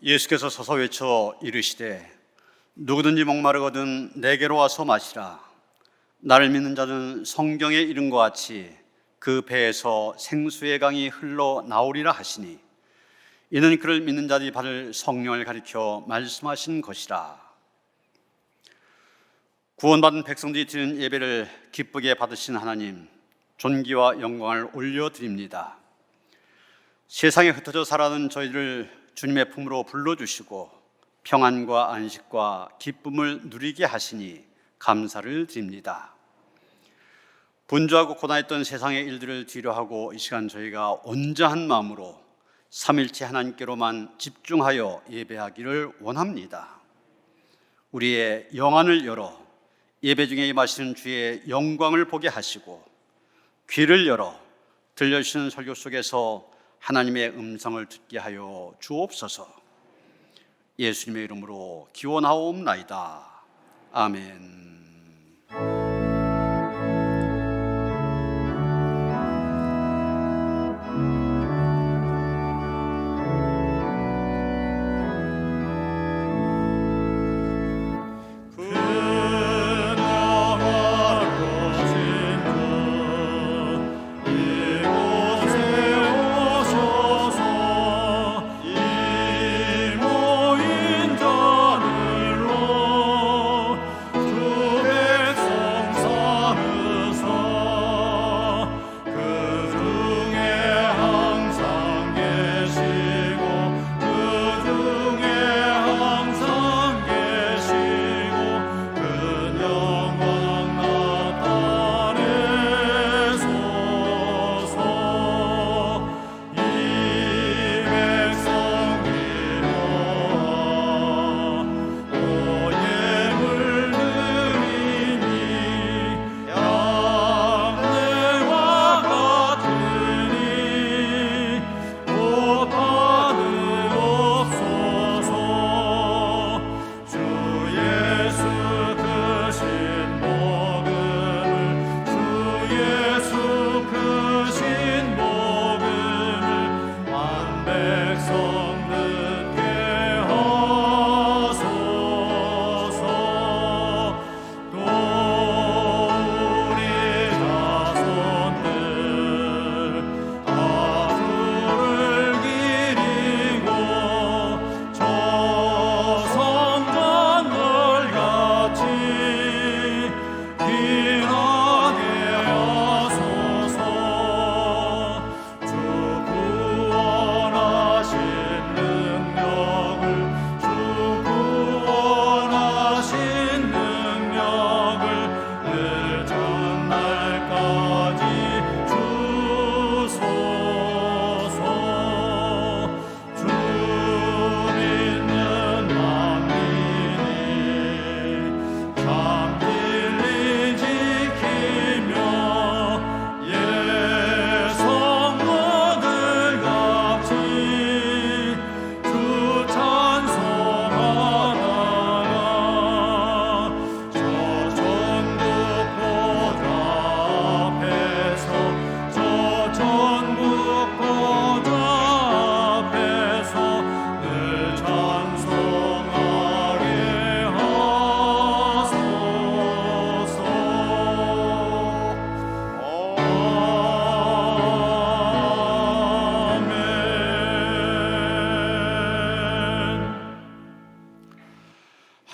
예수께서 서서 외쳐 이르시되 누구든지 목마르거든 내게로 와서 마시라. 나를 믿는 자는 성경에 이른 것 같이 그 배에서 생수의 강이 흘러 나오리라 하시니 이는 그를 믿는 자들이 받을 성령을 가리켜 말씀하신 것이라. 구원받은 백성들이 드리는 예배를 기쁘게 받으신 하나님, 존귀와 영광을 올려드립니다. 세상에 흩어져 살아가는 저희를 주님의 품으로 불러주시고 평안과 안식과 기쁨을 누리게 하시니 감사를 드립니다. 분주하고 고단했던 세상의 일들을 뒤로하고 이 시간 저희가 온전한 마음으로 삼일체 하나님께로만 집중하여 예배하기를 원합니다. 우리의 영안을 열어 예배 중에 임하시는 주의 영광을 보게 하시고 귀를 열어 들려주시는 설교 속에서 하나님의 음성을 듣게 하여 주옵소서. 예수님의 이름으로 기원하옵나이다. 아멘.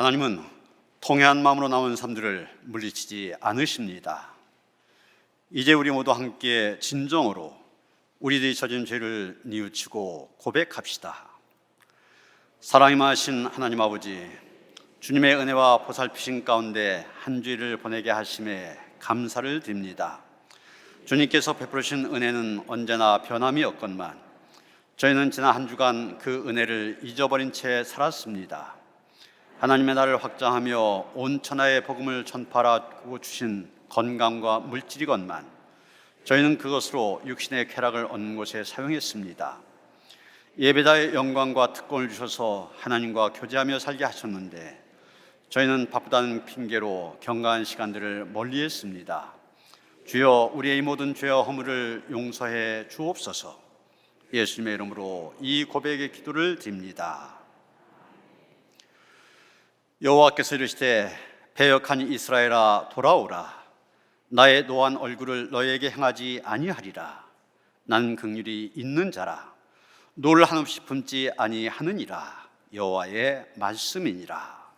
하나님은 통회한 마음으로 나온 사람들을 물리치지 않으십니다. 이제 우리 모두 함께 진정으로 우리들이 저진 죄를 뉘우치고 고백합시다. 사랑이 많으신 하나님 아버지, 주님의 은혜와 보살피심 가운데 한 주일을 보내게 하심에 감사를 드립니다. 주님께서 베푸신 은혜는 언제나 변함이 없건만 저희는 지난 한 주간 그 은혜를 잊어버린 채 살았습니다. 하나님의 나라를 확장하며 온 천하의 복음을 전파하고 주신 건강과 물질이건만 저희는 그것으로 육신의 쾌락을 얻는 곳에 사용했습니다. 예배자의 영광과 특권을 주셔서 하나님과 교제하며 살게 하셨는데 저희는 바쁘다는 핑계로 경건한 시간들을 멀리했습니다. 주여, 우리의 이 모든 죄와 허물을 용서해 주옵소서. 예수님의 이름으로 이 고백의 기도를 드립니다. 여호와께서 이르시되 배역한 이스라엘아 돌아오라. 나의 노한 얼굴을 너에게 행하지 아니하리라. 난 긍휼이 있는 자라. 노를 한없이 품지 아니하느니라. 여호와의 말씀이니라.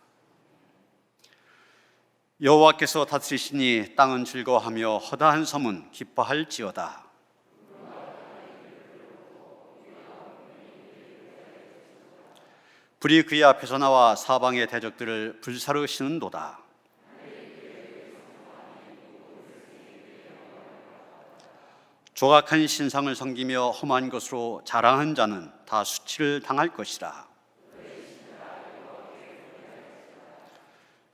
여호와께서 다스리시니 땅은 즐거워하며 허다한 섬은 기뻐할지어다. 불이 그의 앞에서 나와 사방의 대적들을 불사르시는도다. 조각한 신상을 섬기며 험한 것으로 자랑한 자는 다 수치를 당할 것이라.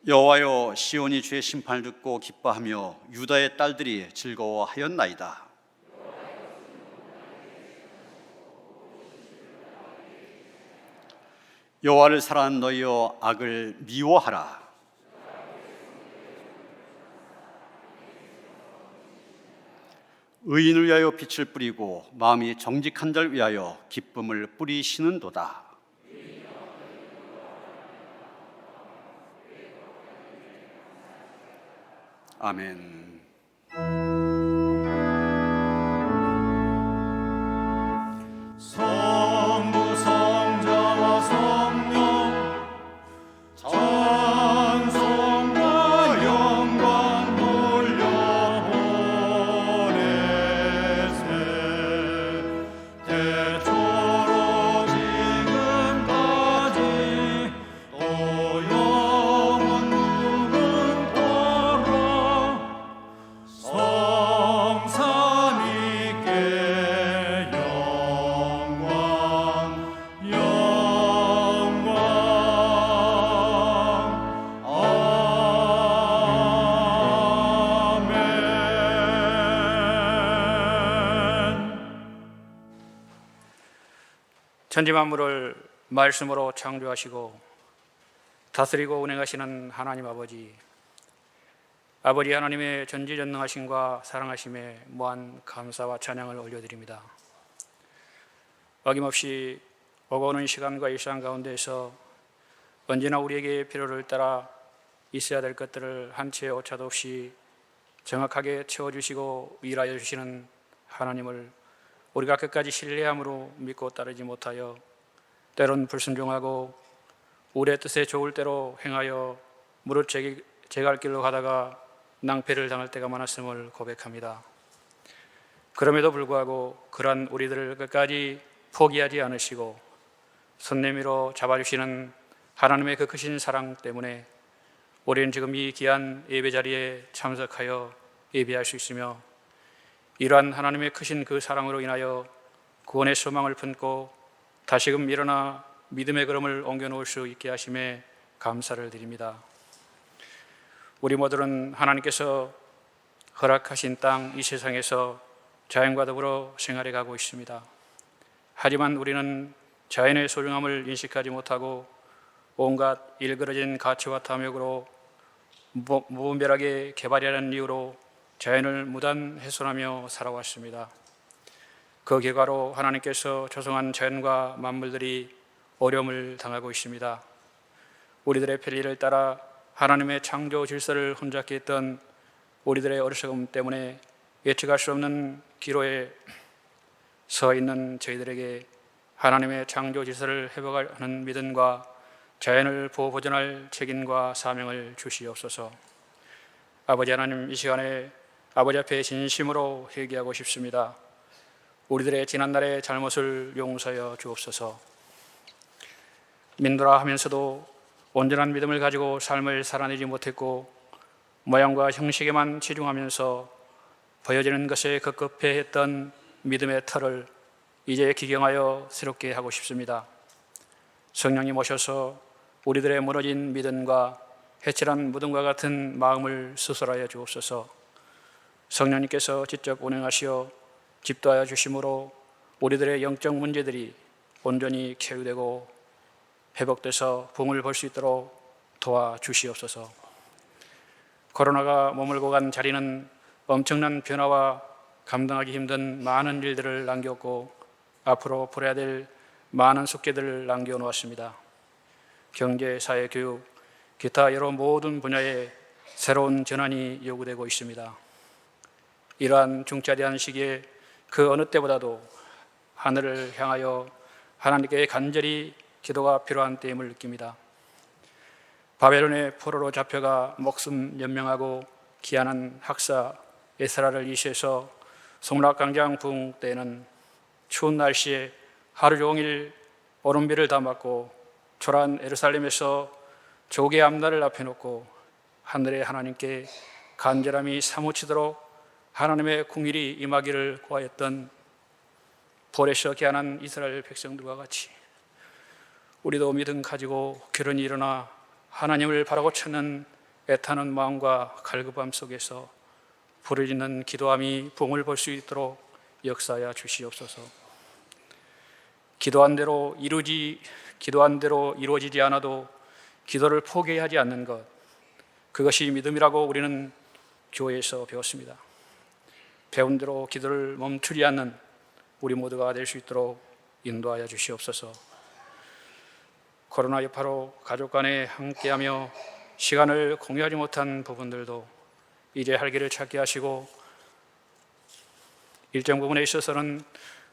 여호와여, 시온이 주의 심판을 듣고 기뻐하며 유다의 딸들이 즐거워하였나이다. 여호와를 사랑하는 너희여, 악을 미워하라. 의인을 위하여 빛을 뿌리고 마음이 정직한 자를 위하여 기쁨을 뿌리시는도다. 아멘. 성부 성자와 성령 찬송과 영광 돌려보내세. 태초로 지금까지 또 영원 무궁토록 성삼위께 천지 만물을 말씀으로 창조하시고 다스리고 운행하시는 하나님 아버지, 아버지 하나님의 전지전능하심과 사랑하심에 무한 감사와 찬양을 올려드립니다. 어김없이 오고오는 시간과 일상 가운데에서 언제나 우리에게 필요를 따라 있어야 될 것들을 한 채의 오차도 없이 정확하게 채워주시고 일하여 주시는 하나님을 우리가 끝까지 신뢰함으로 믿고 따르지 못하여 때론 불순종하고 우리의 뜻에 좋을 대로 행하여 무릇 제갈 길로 가다가 낭패를 당할 때가 많았음을 고백합니다. 그럼에도 불구하고 그러한 우리들을 끝까지 포기하지 않으시고 손 내밀어 잡아주시는 하나님의 그 크신 사랑 때문에 우리는 지금 이 귀한 예배 자리에 참석하여 예배할 수 있으며, 이러한 하나님의 크신 그 사랑으로 인하여 구원의 소망을 품고 다시금 일어나 믿음의 걸음을 옮겨놓을 수 있게 하심에 감사를 드립니다. 우리 모두는 하나님께서 허락하신 땅 이 세상에서 자연과 더불어 생활해 가고 있습니다. 하지만 우리는 자연의 소중함을 인식하지 못하고 온갖 일그러진 가치와 탐욕으로 무분별하게 개발이라는 이유로 자연을 무단 훼손하며 살아왔습니다. 그 결과로 하나님께서 조성한 자연과 만물들이 어려움을 당하고 있습니다. 우리들의 편리를 따라 하나님의 창조 질서를 혼잡게 했던 우리들의 어리석음 때문에 예측할 수 없는 기로에 서 있는 저희들에게 하나님의 창조 질서를 회복하는 믿음과 자연을 보호보존할 책임과 사명을 주시옵소서. 아버지 하나님, 이 시간에 아버지 앞에 진심으로 회개하고 싶습니다. 우리들의 지난날의 잘못을 용서하여 주옵소서. 믿노라 하면서도 온전한 믿음을 가지고 삶을 살아내지 못했고 모양과 형식에만 치중하면서 보여지는 것에 급급해했던 믿음의 터를 이제 기경하여 새롭게 하고 싶습니다. 성령님 오셔서 우리들의 무너진 믿음과 해칠한 무덤과 같은 마음을 수술하여 주옵소서. 성령님께서 직접 운행하시어 집도하여 주심으로 우리들의 영적 문제들이 온전히 쾌유되고 회복돼서 붕을 볼 수 있도록 도와주시옵소서. 코로나가 머물고 간 자리는 엄청난 변화와 감당하기 힘든 많은 일들을 남겼고 앞으로 풀어야 될 많은 숙제들을 남겨놓았습니다. 경제, 사회, 교육, 기타 여러 모든 분야에 새로운 전환이 요구되고 있습니다. 이러한 중차대한 시기에 그 어느 때보다도 하늘을 향하여 하나님께 간절히 기도가 필요한 때임을 느낍니다. 바벨론의 포로로 잡혀가 목숨 연명하고 귀환한 학사 에스라를 이시해서 송락강장 부흥 때에는 추운 날씨에 하루 종일 얼음비를 다 맞고 초라한 예루살렘에서 조개 앞날을 앞에 놓고 하늘의 하나님께 간절함이 사무치도록 하나님의 궁일이 임하기를 구하였던 볼에서 귀환한 이스라엘 백성들과 같이 우리도 믿음 가지고 결혼이 일어나 하나님을 바라고 찾는 애타는 마음과 갈급함 속에서 부르짖는 기도함이 부흥을 볼 수 있도록 역사하여 주시옵소서. 기도한 대로 이루어지지 않아도 기도를 포기하지 않는 것, 그것이 믿음이라고 우리는 교회에서 배웠습니다. 배운 대로 기도를 멈추지 않는 우리 모두가 될 수 있도록 인도하여 주시옵소서. 코로나 여파로 가족 간에 함께하며 시간을 공유하지 못한 부분들도 이제 할 길을 찾게 하시고 일정 부분에 있어서는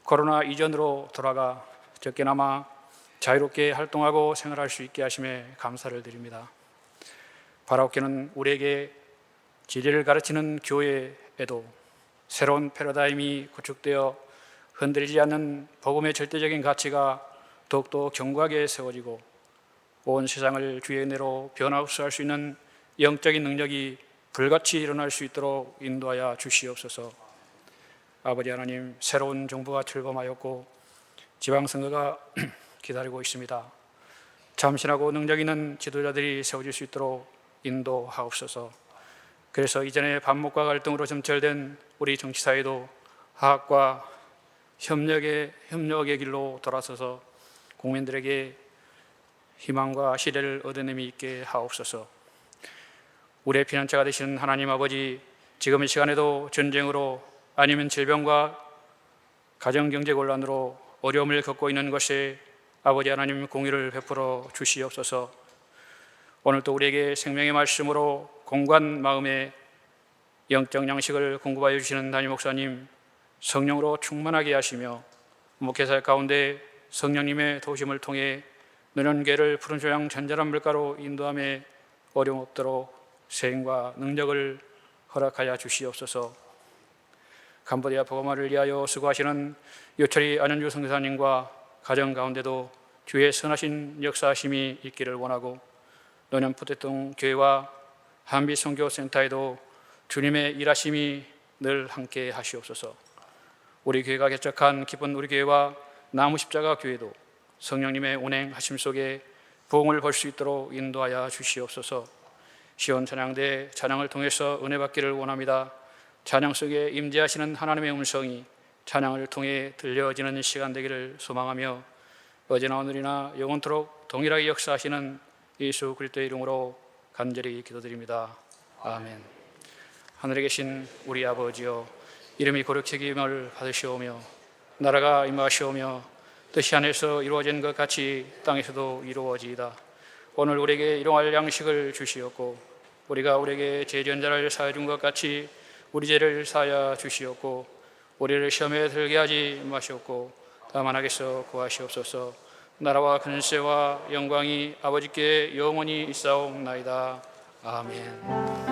코로나 이전으로 돌아가 적게나마 자유롭게 활동하고 생활할 수 있게 하심에 감사를 드립니다. 바라옵기는 우리에게 진리를 가르치는 교회에도 새로운 패러다임이 구축되어 흔들리지 않는 복음의 절대적인 가치가 더욱더 견고하게 세워지고 온 세상을 주의 은혜로 변화흡수할 수 있는 영적인 능력이 불같이 일어날 수 있도록 인도하여 주시옵소서. 아버지 하나님, 새로운 정부가 출범하였고 지방선거가 기다리고 있습니다. 참신하고 능력 있는 지도자들이 세워질 수 있도록 인도하옵소서. 그래서 이전에 반목과 갈등으로 점철된 우리 정치사회도 화합과 협력의 길로 돌아서서 국민들에게 희망과 시대를 얻어냄이 있게 하옵소서. 우리의 피난처가 되시는 하나님 아버지, 지금 이 시간에도 전쟁으로 아니면 질병과 가정경제 곤란으로 어려움을 겪고 있는 것에 아버지 하나님 공의를 베풀어 주시옵소서. 오늘도 우리에게 생명의 말씀으로 공고한 마음에 영적 양식을 공급하여 주시는 담임 목사님, 성령으로 충만하게 하시며 목회사 가운데 성령님의 도우심을 통해 너는 푸른 조양 잔잔한 물가로 인도함에 어려움 없도록 세임과 능력을 허락하여 주시옵소서. 캄보디아 복음화를 위하여 수고하시는 요철이 안현주 선교사님과 가정 가운데도 주의 선하신 역사하심이 있기를 원하고 노년 푸대통 교회와 한비 선교센터에도 주님의 일하심이 늘 함께 하시옵소서. 우리 교회가 개척한 기쁜 우리 교회와 나무십자가 교회도 성령님의 운행하심 속에 부흥을 볼 수 있도록 인도하여 주시옵소서. 시온 찬양대 찬양을 통해서 은혜 받기를 원합니다. 찬양 속에 임재하시는 하나님의 음성이 찬양을 통해 들려지는 시간 되기를 소망하며 어제나 오늘이나 영원토록 동일하게 역사하시는 예수 그리스도의 이름으로 간절히 기도드립니다. 아멘. 하늘에 계신 우리 아버지여, 이름이 거룩히 여김을 받으시오며 나라가 임하시오며 뜻이 하늘에서 이루어진 것 같이 땅에서도 이루어지이다. 오늘 우리에게 일용할 양식을 주시옵고 우리가 우리에게 죄지은 자를 사하여 준 것 같이 우리 죄를 사하여 주시옵고 우리를 시험에 들게 하지 마시옵고 다만 악에서 구하시옵소서. 나라와 근세와 영광이 아버지께 영원히 있사옵나이다. 아멘.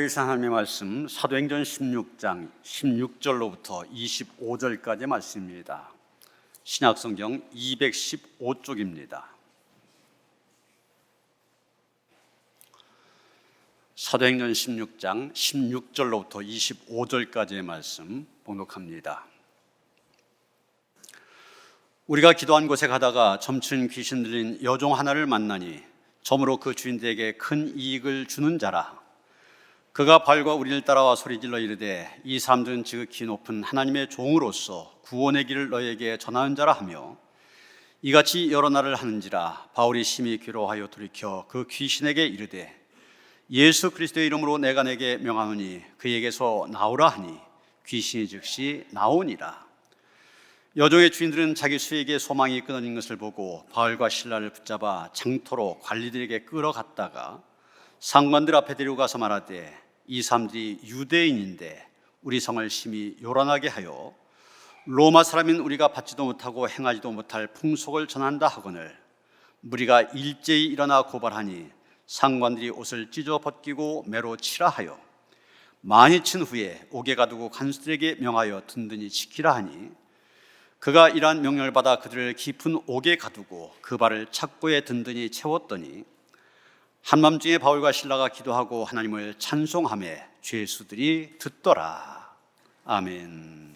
하나님의 말씀 사도행전 16장 16절로부터 25절까지 말씀입니다. 신약성경 215쪽입니다. 사도행전 16장 16절로부터 25절까지의 말씀 봉독합니다. 우리가 기도한 곳에 가다가 점친 귀신 들린 여종 하나를 만나니 점으로 그 주인들에게 큰 이익을 주는 자라. 그가 발과 우리를 따라와 소리질러 이르되 이 사람들은 지극히 높은 하나님의 종으로서 구원의 길을 너희에게 전하는 자라 하며 이같이 여러 날을 하는지라. 바울이 심히 괴로워하여 돌이켜 그 귀신에게 이르되 예수 그리스도의 이름으로 내가 내게 명하노니 그에게서 나오라 하니 귀신이 즉시 나오니라. 여종의 주인들은 자기 수익의 소망이 끊어진 것을 보고 바울과 실라를 붙잡아 장터로 관리들에게 끌어갔다가 상관들 앞에 데리고 가서 말하되 이 사람들이 유대인인데 우리 성을 심히 요란하게 하여 로마 사람인 우리가 받지도 못하고 행하지도 못할 풍속을 전한다 하거늘 무리가 일제히 일어나 고발하니 상관들이 옷을 찢어 벗기고 매로 치라 하여 많이 친 후에 옥에 가두고 간수들에게 명하여 든든히 지키라 하니 그가 이러한 명령을 받아 그들을 깊은 옥에 가두고 그 발을 착고에 든든히 채웠더니 한밤중에 바울과 실라가 기도하고 하나님을 찬송하며 죄수들이 듣더라. 아멘.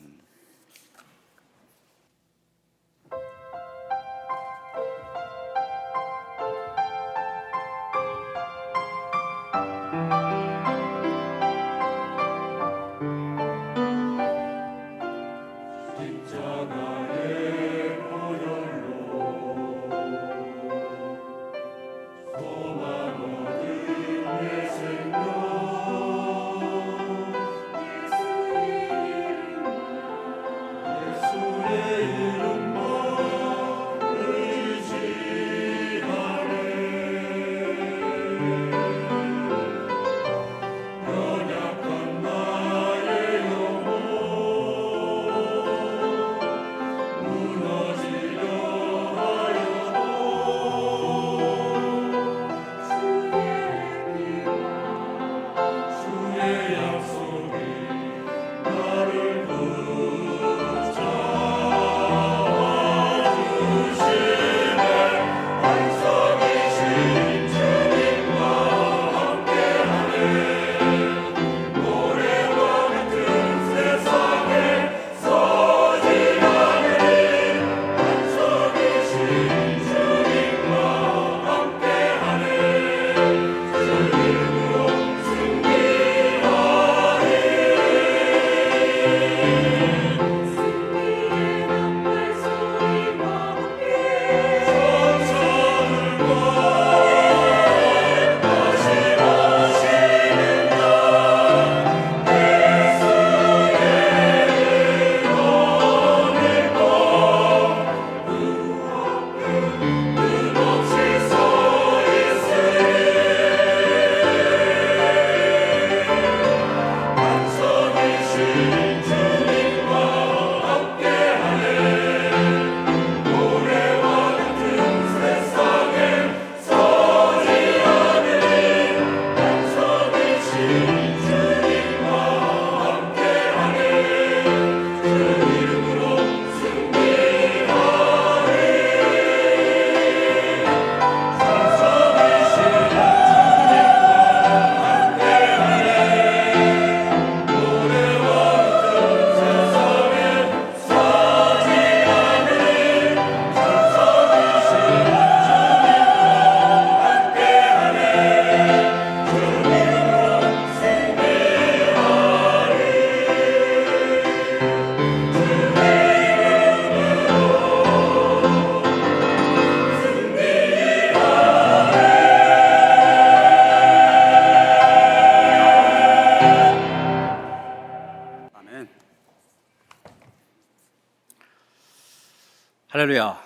할렐루야.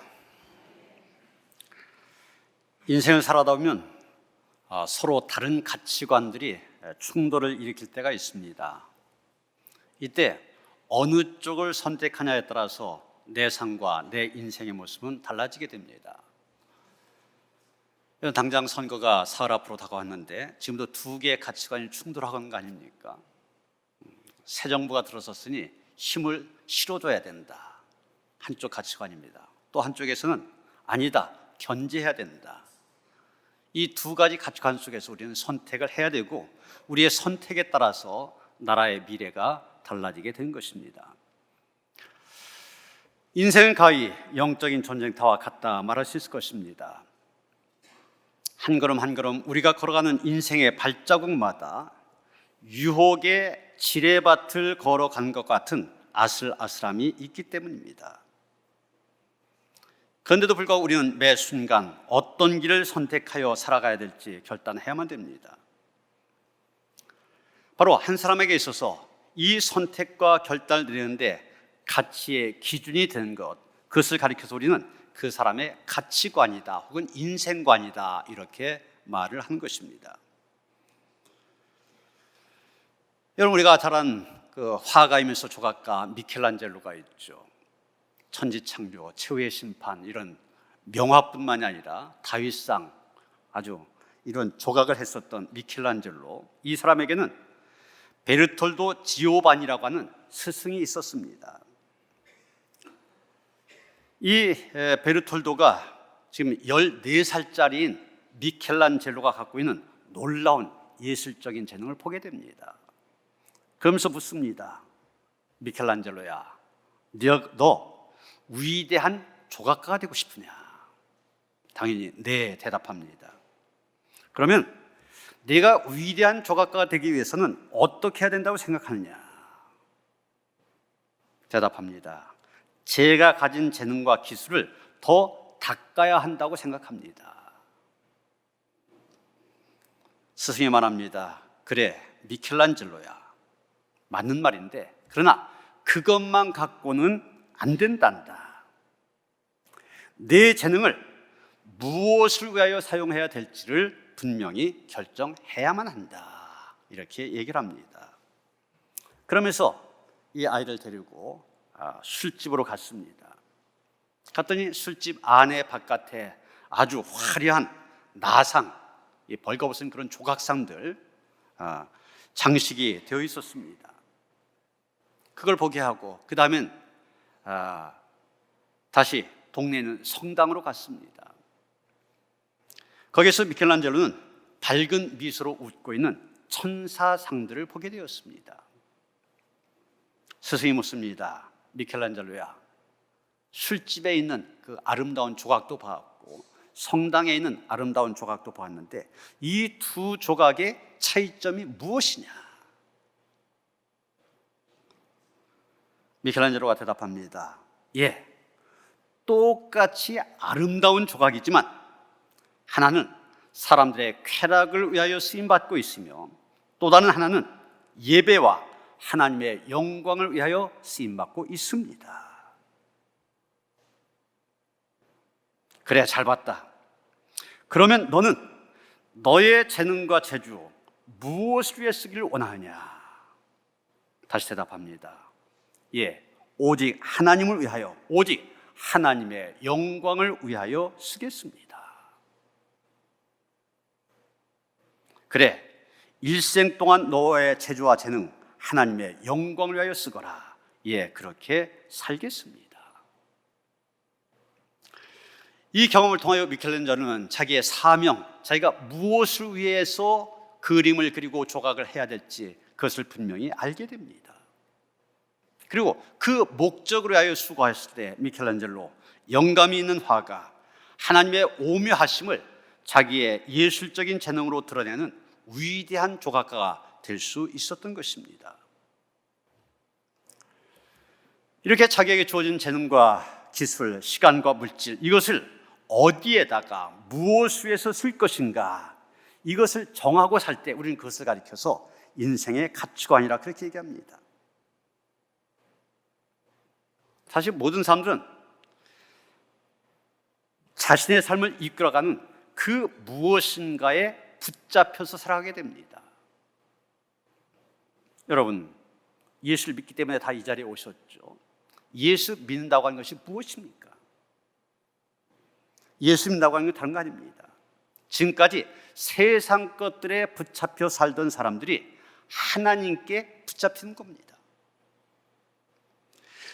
인생을 살아다 보면 서로 다른 가치관들이 충돌을 일으킬 때가 있습니다. 이때 어느 쪽을 선택하냐에 따라서 내 삶과 내 인생의 모습은 달라지게 됩니다. 당장 선거가 사흘 앞으로 다가왔는데 지금도 두 개의 가치관이 충돌하고 있는 거 아닙니까? 새 정부가 들어섰으니 힘을 실어줘야 된다. 한쪽 가치관입니다. 또 한쪽에서는 아니다, 견제해야 된다. 이 두 가지 가치관 속에서 우리는 선택을 해야 되고 우리의 선택에 따라서 나라의 미래가 달라지게 된 것입니다. 인생은 거의 영적인 전쟁터와 같다 말할 수 있을 것입니다. 한 걸음 한 걸음 우리가 걸어가는 인생의 발자국마다 유혹의 지뢰밭을 걸어간 것 같은 아슬아슬함이 있기 때문입니다. 그런데도 불구하고 우리는 매 순간 어떤 길을 선택하여 살아가야 될지 결단해야만 됩니다. 바로 한 사람에게 있어서 이 선택과 결단을 내리는데 가치의 기준이 되는 것, 그것을 가리켜서 우리는 그 사람의 가치관이다 혹은 인생관이다 이렇게 말을 하는 것입니다. 여러분, 우리가 잘 아는 그 화가이면서 조각가 미켈란젤로가 있죠. 천지창조, 최후의 심판 이런 명화뿐만이 아니라 다윗상 아주 이런 조각을 했었던 미켈란젤로, 이 사람에게는 베르톨도 지오반이라고 하는 스승이 있었습니다. 이 베르톨도가 지금 14살짜리인 미켈란젤로가 갖고 있는 놀라운 예술적인 재능을 보게 됩니다. 그러면서 묻습니다. 미켈란젤로야, 너 위대한 조각가가 되고 싶으냐? 당연히 네, 대답합니다. 그러면 네가 위대한 조각가가 되기 위해서는 어떻게 해야 된다고 생각하느냐? 대답합니다. 제가 가진 재능과 기술을 더 닦아야 한다고 생각합니다. 스승이 말합니다. 그래, 미켈란젤로야, 맞는 말인데 그러나 그것만 갖고는 안 된단다. 내 재능을 무엇을 위하여 사용해야 될지를 분명히 결정해야만 한다. 이렇게 얘기를 합니다. 그러면서 이 아이를 데리고 술집으로 갔습니다. 갔더니 술집 안에 바깥에 아주 화려한 나상, 벌거벗은 그런 조각상들 장식이 되어 있었습니다. 그걸 보게 하고 그 다음엔 다시 동네에 있는 성당으로 갔습니다. 거기서 미켈란젤로는 밝은 미소로 웃고 있는 천사상들을 보게 되었습니다. 스승이 묻습니다. 미켈란젤로야, 술집에 있는 그 아름다운 조각도 봤고 성당에 있는 아름다운 조각도 보았는데 이 두 조각의 차이점이 무엇이냐? 미켈란젤로가 대답합니다. 예, 똑같이 아름다운 조각이지만 하나는 사람들의 쾌락을 위하여 쓰임받고 있으며 또 다른 하나는 예배와 하나님의 영광을 위하여 쓰임받고 있습니다. 그래, 잘 봤다. 그러면 너는 너의 재능과 재주 무엇을 위해 쓰기를 원하느냐? 다시 대답합니다. 예, 오직 하나님을 위하여, 오직 하나님의 영광을 위하여 쓰겠습니다. 그래, 일생 동안 너의 재주와 재능 하나님의 영광을 위하여 쓰거라. 예, 그렇게 살겠습니다. 이 경험을 통하여 미켈란젤로는 자기의 사명, 자기가 무엇을 위해서 그림을 그리고 조각을 해야 될지 그것을 분명히 알게 됩니다. 그리고 그 목적을 위하여 수고했을 때 미켈란젤로, 영감이 있는 화가, 하나님의 오묘하심을 자기의 예술적인 재능으로 드러내는 위대한 조각가가 될 수 있었던 것입니다. 이렇게 자기에게 주어진 재능과 기술, 시간과 물질, 이것을 어디에다가 무엇을 위해서 쓸 것인가, 이것을 정하고 살 때 우리는 그것을 가리켜서 인생의 가치관이라 그렇게 얘기합니다. 사실 모든 사람들은 자신의 삶을 이끌어가는 그 무엇인가에 붙잡혀서 살아가게 됩니다. 여러분, 예수를 믿기 때문에 다 이 자리에 오셨죠. 예수 믿는다고 하는 것이 무엇입니까? 예수 믿는다고 하는 건 다른 거 아닙니다. 지금까지 세상 것들에 붙잡혀 살던 사람들이 하나님께 붙잡히는 겁니다.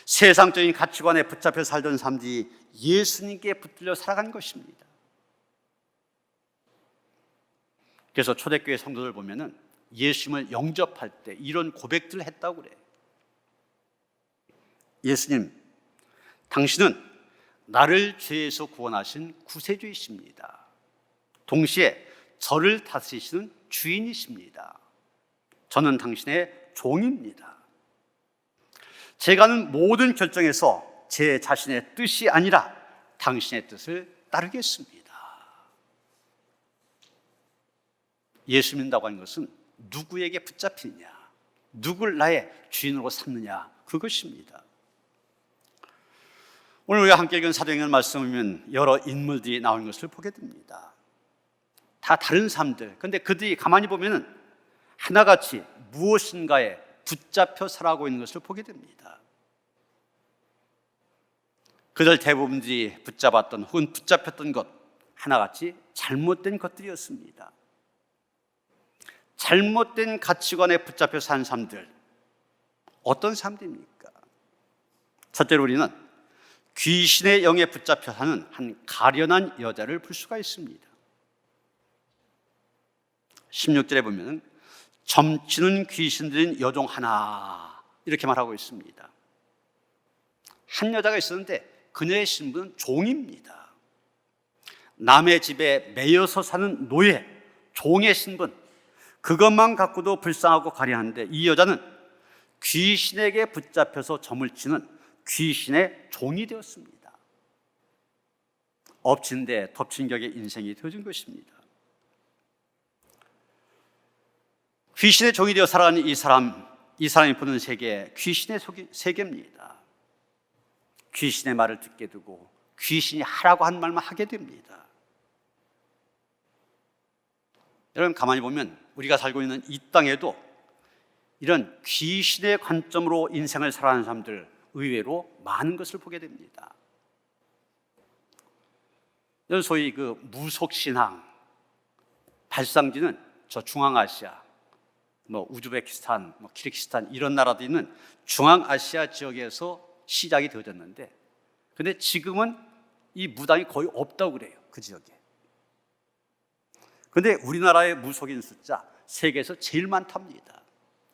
세상적인 가치관에 붙잡혀 살던 사람들이 예수님께 붙들려 살아간 것입니다. 그래서 초대교회 성도들 보면은 예수님을 영접할 때 이런 고백들을 했다고 그래요. 예수님, 당신은 나를 죄에서 구원하신 구세주이십니다. 동시에 저를 다스리시는 주인이십니다. 저는 당신의 종입니다. 제가 하는 모든 결정에서 제 자신의 뜻이 아니라 당신의 뜻을 따르겠습니다. 예수 믿는다고 하는 것은 누구에게 붙잡히느냐, 누굴 나의 주인으로 삼느냐, 그것입니다. 오늘 우리가 함께 읽은 사도행전 말씀을 보면 여러 인물들이 나오는 것을 보게 됩니다. 다 다른 사람들, 그런데 그들이 가만히 보면 하나같이 무엇인가에 붙잡혀 살아가고 있는 것을 보게 됩니다. 그들 대부분들이 붙잡았던 혹은 붙잡혔던 것 하나같이 잘못된 것들이었습니다. 잘못된 가치관에 붙잡혀 사는 사람들, 어떤 사람들입니까? 첫째로 우리는 귀신의 영에 붙잡혀 사는 한 가련한 여자를 볼 수가 있습니다. 16절에 보면 점치는 귀신들인 여종 하나, 이렇게 말하고 있습니다. 한 여자가 있었는데 그녀의 신분은 종입니다. 남의 집에 매여서 사는 노예, 종의 신분, 그것만 갖고도 불쌍하고 가련한데 이 여자는 귀신에게 붙잡혀서 점을 치는 귀신의 종이 되었습니다. 엎친 데 덮친 격의 인생이 되어진 것입니다. 귀신의 종이 되어 살아가는 이 사람이 보는 세계, 귀신의 세계입니다. 귀신의 말을 듣게 되고 귀신이 하라고 한 말만 하게 됩니다. 여러분, 가만히 보면 우리가 살고 있는 이 땅에도 이런 귀신의 관점으로 인생을 살아가는 사람들 의외로 많은 것을 보게 됩니다. 이런 소위 그 무속신앙 발상지는 저 중앙아시아, 우즈베키스탄, 키르기스탄 이런 나라도 있는 중앙아시아 지역에서 시작이 되어졌는데, 근데 지금은 이 무당이 거의 없다고 그래요, 그 지역에. 근데 우리나라의 무속인 숫자 세계에서 제일 많답니다.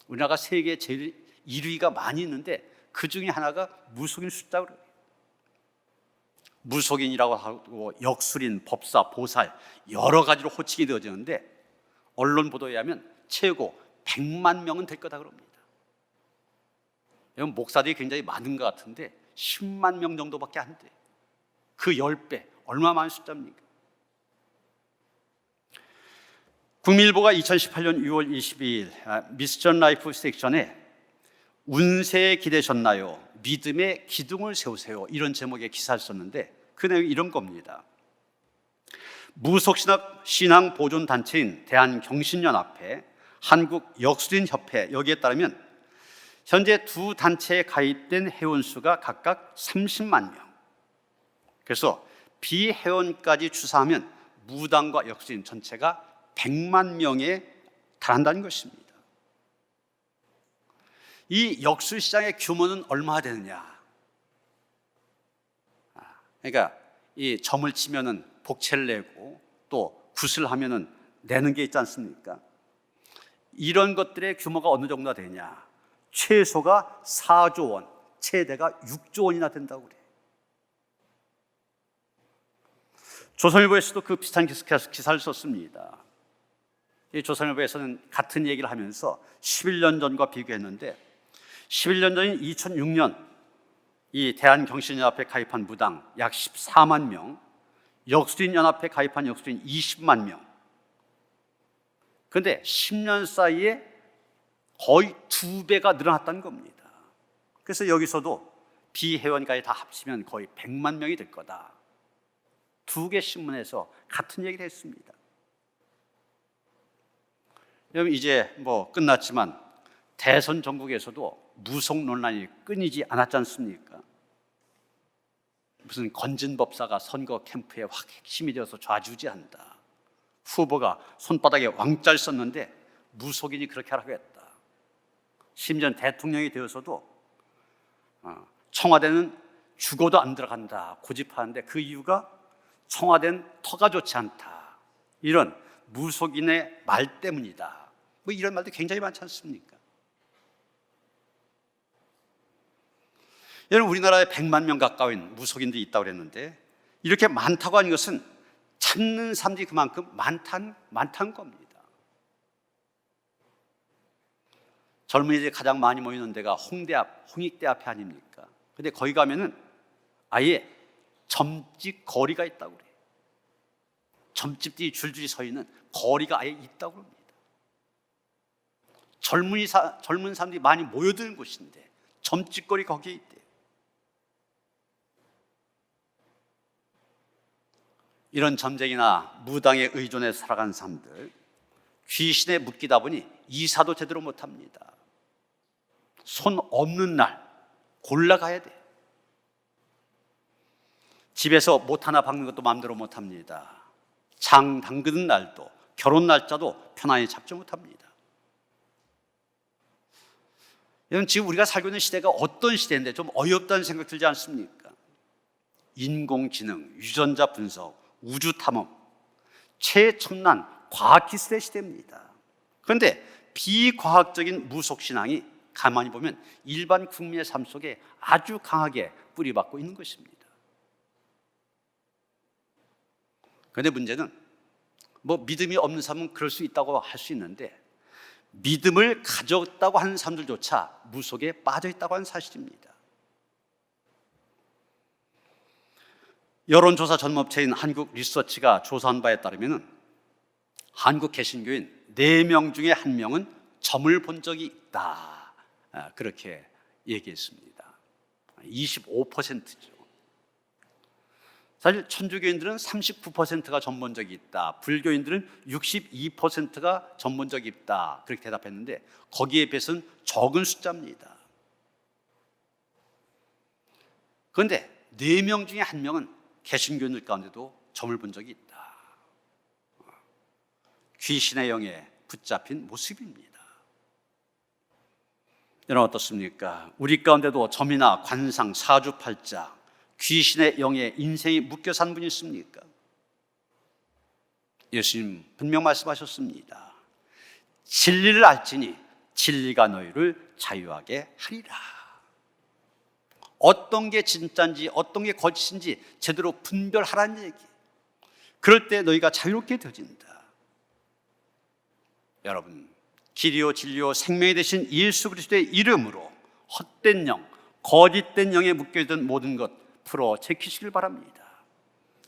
우리나라가 세계 제일 1위가 많이 있는데 그 중에 하나가 무속인 숫자고 그래요. 무속인이라고 하고 역술인, 법사, 보살 여러 가지로 호칭이 되어지는데 언론 보도에 의하면 최고 100만 명은 될 거다 그럽니다. 여러분, 목사들이 굉장히 많은 것 같은데 10만 명 정도밖에 안 돼요. 그 10배, 얼마나 많은 숫자입니까? 국민일보가 2018년 6월 22일 미스전 라이프 섹션에 운세에 기대셨나요? 믿음의 기둥을 세우세요, 이런 제목의 기사를 썼는데 그 내용이 이런 겁니다. 무속신앙 보존단체인 대한경신연합회, 한국역술인협회, 여기에 따르면 현재 두 단체에 가입된 회원수가 각각 30만 명. 그래서 비회원까지 추사하면 무당과 역술인 전체가 100만 명에 달한다는 것입니다. 이 역술시장의 규모는 얼마나 되느냐? 그러니까 이 점을 치면은 복채를 내고 또 굿을 하면은 내는 게 있지 않습니까? 이런 것들의 규모가 어느 정도가 되냐? 최소가 4조 원, 최대가 6조 원이나 된다고 그래요. 조선일보에서도 그 비슷한 기사를 썼습니다. 이 조선일보에서는 같은 얘기를 하면서 11년 전과 비교했는데 11년 전인 2006년 이 대한경신연합회 가입한 무당 약 14만 명, 역술인연합회 가입한 역술인 20만 명. 그런데 10년 사이에 거의 2배가 늘어났다는 겁니다. 그래서 여기서도 비회원까지 다 합치면 거의 100만 명이 될 거다. 2개 신문에서 같은 얘기를 했습니다. 여러분, 이제 끝났지만 대선 전국에서도 무속 논란이 끊이지 않았지 않습니까? 무슨 건진법사가 선거 캠프에 확 핵심이 되어서 좌지우지한다. 후보가 손바닥에 왕자를 썼는데 무속인이 그렇게 하라고 했다. 심지어 대통령이 되어서도 청와대는 죽어도 안 들어간다 고집하는데 그 이유가 청와대는 터가 좋지 않다. 이런 무속인의 말 때문이다. 이런 말도 굉장히 많지 않습니까? 여러분, 우리나라에 100만 명 가까운 무속인들이 있다고 그랬는데 이렇게 많다고 하는 것은 찾는 사람들이 그만큼 많다는 겁니다. 젊은이들이 가장 많이 모이는 데가 홍익대 앞에 아닙니까? 근데 거기 가면은 아예 점집 거리가 있다고 그래요. 점집들이 줄줄이 서 있는 거리가 아예 있다고 합니다. 젊은 사람들이 많이 모여드는 곳인데 점집거리가 거기에 있대요. 이런 점쟁이나 무당에 의존해 살아간 사람들, 귀신에 묶이다 보니 이사도 제대로 못합니다. 손 없는 날 골라가야 돼. 집에서 못 하나 박는 것도 마음대로 못합니다. 장 담그는 날도, 결혼 날짜도 편안히 잡지 못합니다. 여러분, 지금 우리가 살고 있는 시대가 어떤 시대인데 좀 어이없다는 생각 들지 않습니까? 인공지능, 유전자 분석, 우주 탐험, 최첨단 과학기술의 시대입니다. 그런데 비과학적인 무속신앙이 가만히 보면 일반 국민의 삶 속에 아주 강하게 뿌리박고 있는 것입니다. 그런데 문제는 믿음이 없는 사람은 그럴 수 있다고 할 수 있는데 믿음을 가졌다고 하는 사람들조차 무속에 빠져 있다고 하는 사실입니다. 여론조사 전업체인 한국리서치가 조사한 바에 따르면 한국 개신교인 4명 중에 1명은 점을 본 적이 있다, 그렇게 얘기했습니다. 25%죠. 사실 천주교인들은 39%가 점 본 적이 있다, 불교인들은 62%가 점 본 적이 있다, 그렇게 대답했는데 거기에 비해서는 적은 숫자입니다. 그런데 4명 중에 1명은 개신교인들 가운데도 점을 본 적이 있다. 귀신의 영에 붙잡힌 모습입니다. 여러분, 어떻습니까? 우리 가운데도 점이나 관상, 사주팔자, 귀신의 영에 인생이 묶여 산 분이 있습니까? 예수님 분명 말씀하셨습니다. 진리를 알지니 진리가 너희를 자유하게 하리라. 어떤 게 진짜인지 어떤 게 거짓인지 제대로 분별하라는 얘기. 그럴 때 너희가 자유롭게 되어진다. 여러분, 길이요 진리요 생명이 되신 예수 그리스도의 이름으로 헛된 영, 거짓된 영에 묶여있던 모든 것 풀어 제키시길 바랍니다.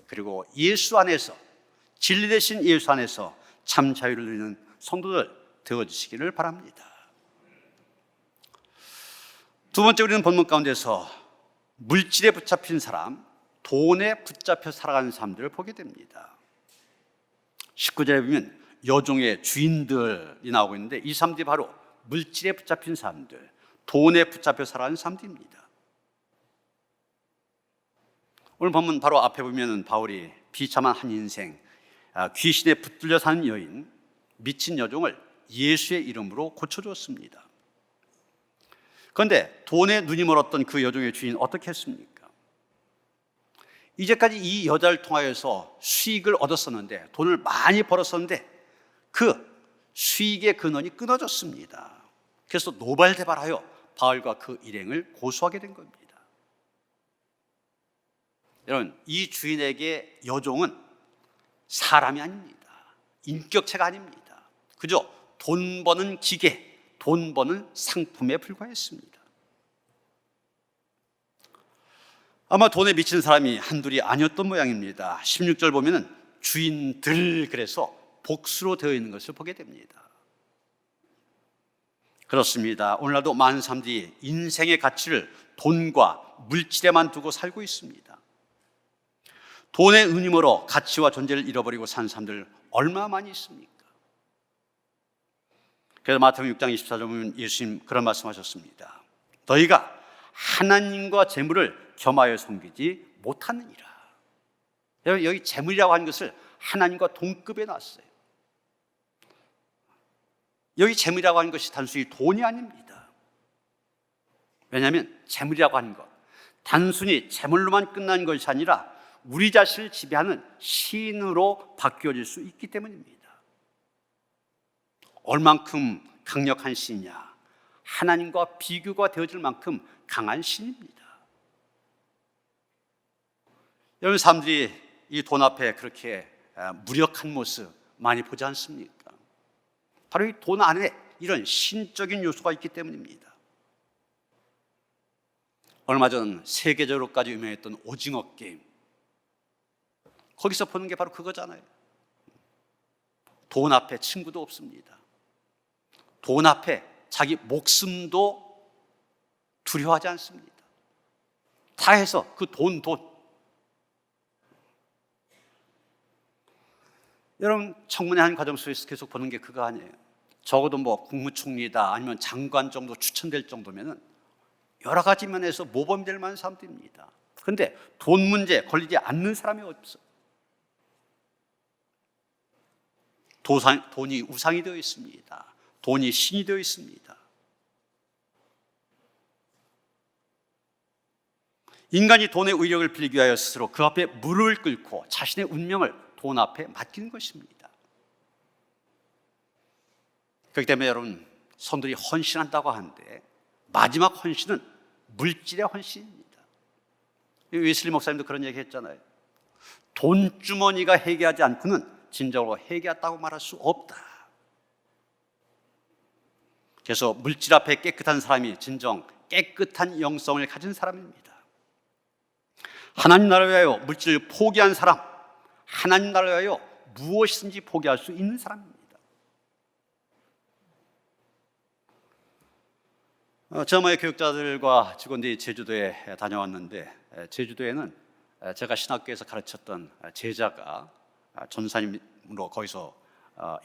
그리고 예수 안에서, 진리 되신 예수 안에서 참 자유를 누리는 성도들 되어주시기를 바랍니다. 두 번째, 우리는 본문 가운데서 물질에 붙잡힌 사람, 돈에 붙잡혀 살아가는 사람들을 보게 됩니다. 19절에 보면 여종의 주인들이 나오고 있는데 이 사람들이 바로 물질에 붙잡힌 사람들, 돈에 붙잡혀 살아가는 사람들입니다. 오늘 본문 바로 앞에 보면 바울이 비참한 한 인생, 귀신에 붙들려 사는 여인, 미친 여종을 예수의 이름으로 고쳐주었습니다. 그런데 돈에 눈이 멀었던 그 여종의 주인 어떻게 했습니까? 이제까지 이 여자를 통하여서 수익을 얻었었는데, 돈을 많이 벌었었는데 그 수익의 근원이 끊어졌습니다. 그래서 노발대발하여 바울과 그 일행을 고소하게 된 겁니다. 여러분, 이 주인에게 여종은 사람이 아닙니다. 인격체가 아닙니다. 그저 돈 버는 기계, 돈 버는 상품에 불과했습니다. 아마 돈에 미친 사람이 한둘이 아니었던 모양입니다. 16절 보면은 주인들, 그래서 복수로 되어 있는 것을 보게 됩니다. 그렇습니다. 오늘날도 많은 사람들이 인생의 가치를 돈과 물질에만 두고 살고 있습니다. 돈의 은임으로 가치와 존재를 잃어버리고 산 사람들 얼마나 많이 있습니까? 그래서 마태복음 6장 24절 보면 예수님 그런 말씀하셨습니다. 너희가 하나님과 재물을 겸하여 섬기지 못하느니라. 여기 재물이라고 하는 것을 하나님과 동급에 놨어요. 여기 재물이라고 하는 것이 단순히 돈이 아닙니다. 왜냐하면 재물이라고 하는 것, 단순히 재물로만 끝나는 것이 아니라 우리 자신을 지배하는 신으로 바뀌어질 수 있기 때문입니다. 얼만큼 강력한 신이냐? 하나님과 비교가 되어질 만큼 강한 신입니다. 여러분, 사람들이 이 돈 앞에 그렇게 무력한 모습 많이 보지 않습니까? 바로 이 돈 안에 이런 신적인 요소가 있기 때문입니다. 얼마 전 세계적으로까지 유명했던 오징어 게임, 거기서 보는 게 바로 그거잖아요. 돈 앞에 친구도 없습니다. 돈 앞에 자기 목숨도 두려워하지 않습니다. 다 해서 그 돈. 여러분, 청문회 한 과정 속에서 계속 보는 게 그거 아니에요. 적어도 뭐 국무총리다 아니면 장관 정도 추천될 정도면은 여러 가지 면에서 모범될 만한 사람들입니다. 그런데 돈 문제 걸리지 않는 사람이 없어. 돈이 우상이 되어 있습니다. 돈이 신이 되어 있습니다. 인간이 돈의 의력을 빌리기 위하여 스스로 그 앞에 무릎을 꿇고 자신의 운명을 돈 앞에 맡기는 것입니다. 그렇기 때문에 여러분, 성도들이 헌신한다고 하는데 마지막 헌신은 물질의 헌신입니다. 웨슬리 목사님도 그런 얘기 했잖아요. 돈주머니가 회개하지 않고는 진정으로 회개했다고 말할 수 없다. 그래서 물질 앞에 깨끗한 사람이 진정 깨끗한 영성을 가진 사람입니다. 하나님 나라를 위하여 물질을 포기한 사람, 하나님 나라를 위하여 무엇이든지 포기할 수 있는 사람입니다. 저마의 교육자들과 직원들이 제주도에 다녀왔는데, 제주도에는 제가 신학교에서 가르쳤던 제자가 전사님으로 거기서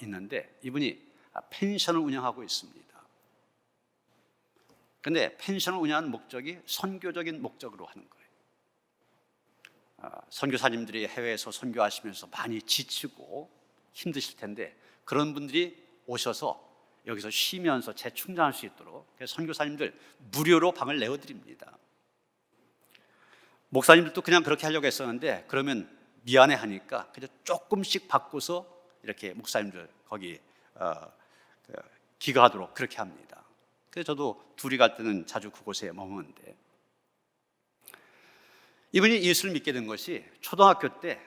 있는데, 이분이 펜션을 운영하고 있습니다. 그런데 펜션을 운영하는 목적이 선교적인 목적으로 하는 거예요. 선교사님들이 해외에서 선교하시면서 많이 지치고 힘드실 텐데, 그런 분들이 오셔서 여기서 쉬면서 재충전할 수 있도록 선교사님들 무료로 방을 내어드립니다. 목사님들도 그냥 그렇게 하려고 했었는데, 그러면 미안해 하니까 그냥 조금씩 바꿔서 이렇게 목사님들 거기 기가하도록 그렇게 합니다. 그래서 저도 둘이 갈 때는 자주 그곳에 머무는데, 이분이 예수를 믿게 된 것이 초등학교 때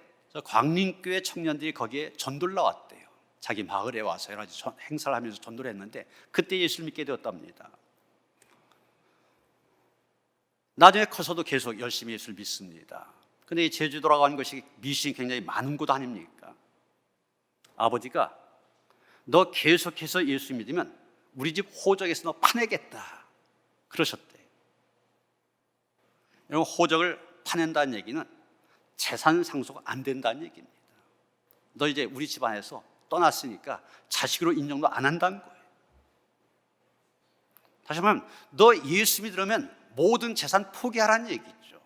광림교회 청년들이 거기에 전도를 나왔대요. 자기 마을에 와서 여러 가지 행사를 하면서 전도를 했는데, 그때 예수를 믿게 되었답니다. 나중에 커서도 계속 열심히 예수를 믿습니다. 근데 이 제주도라고 하는 것이 미신이 굉장히 많은 곳 아닙니까? 아버지가 너 계속해서 예수 믿으면 우리 집 호적에서 너 파내겠다 그러셨대요. 여러분, 호적을 파낸다는 얘기는 재산 상속가 안 된다는 얘기입니다. 너 이제 우리 집안에서 떠났으니까 자식으로 인정도 안 한다는 거예요. 다시 말하면 너 예수 믿으려면 모든 재산 포기하라는 얘기죠.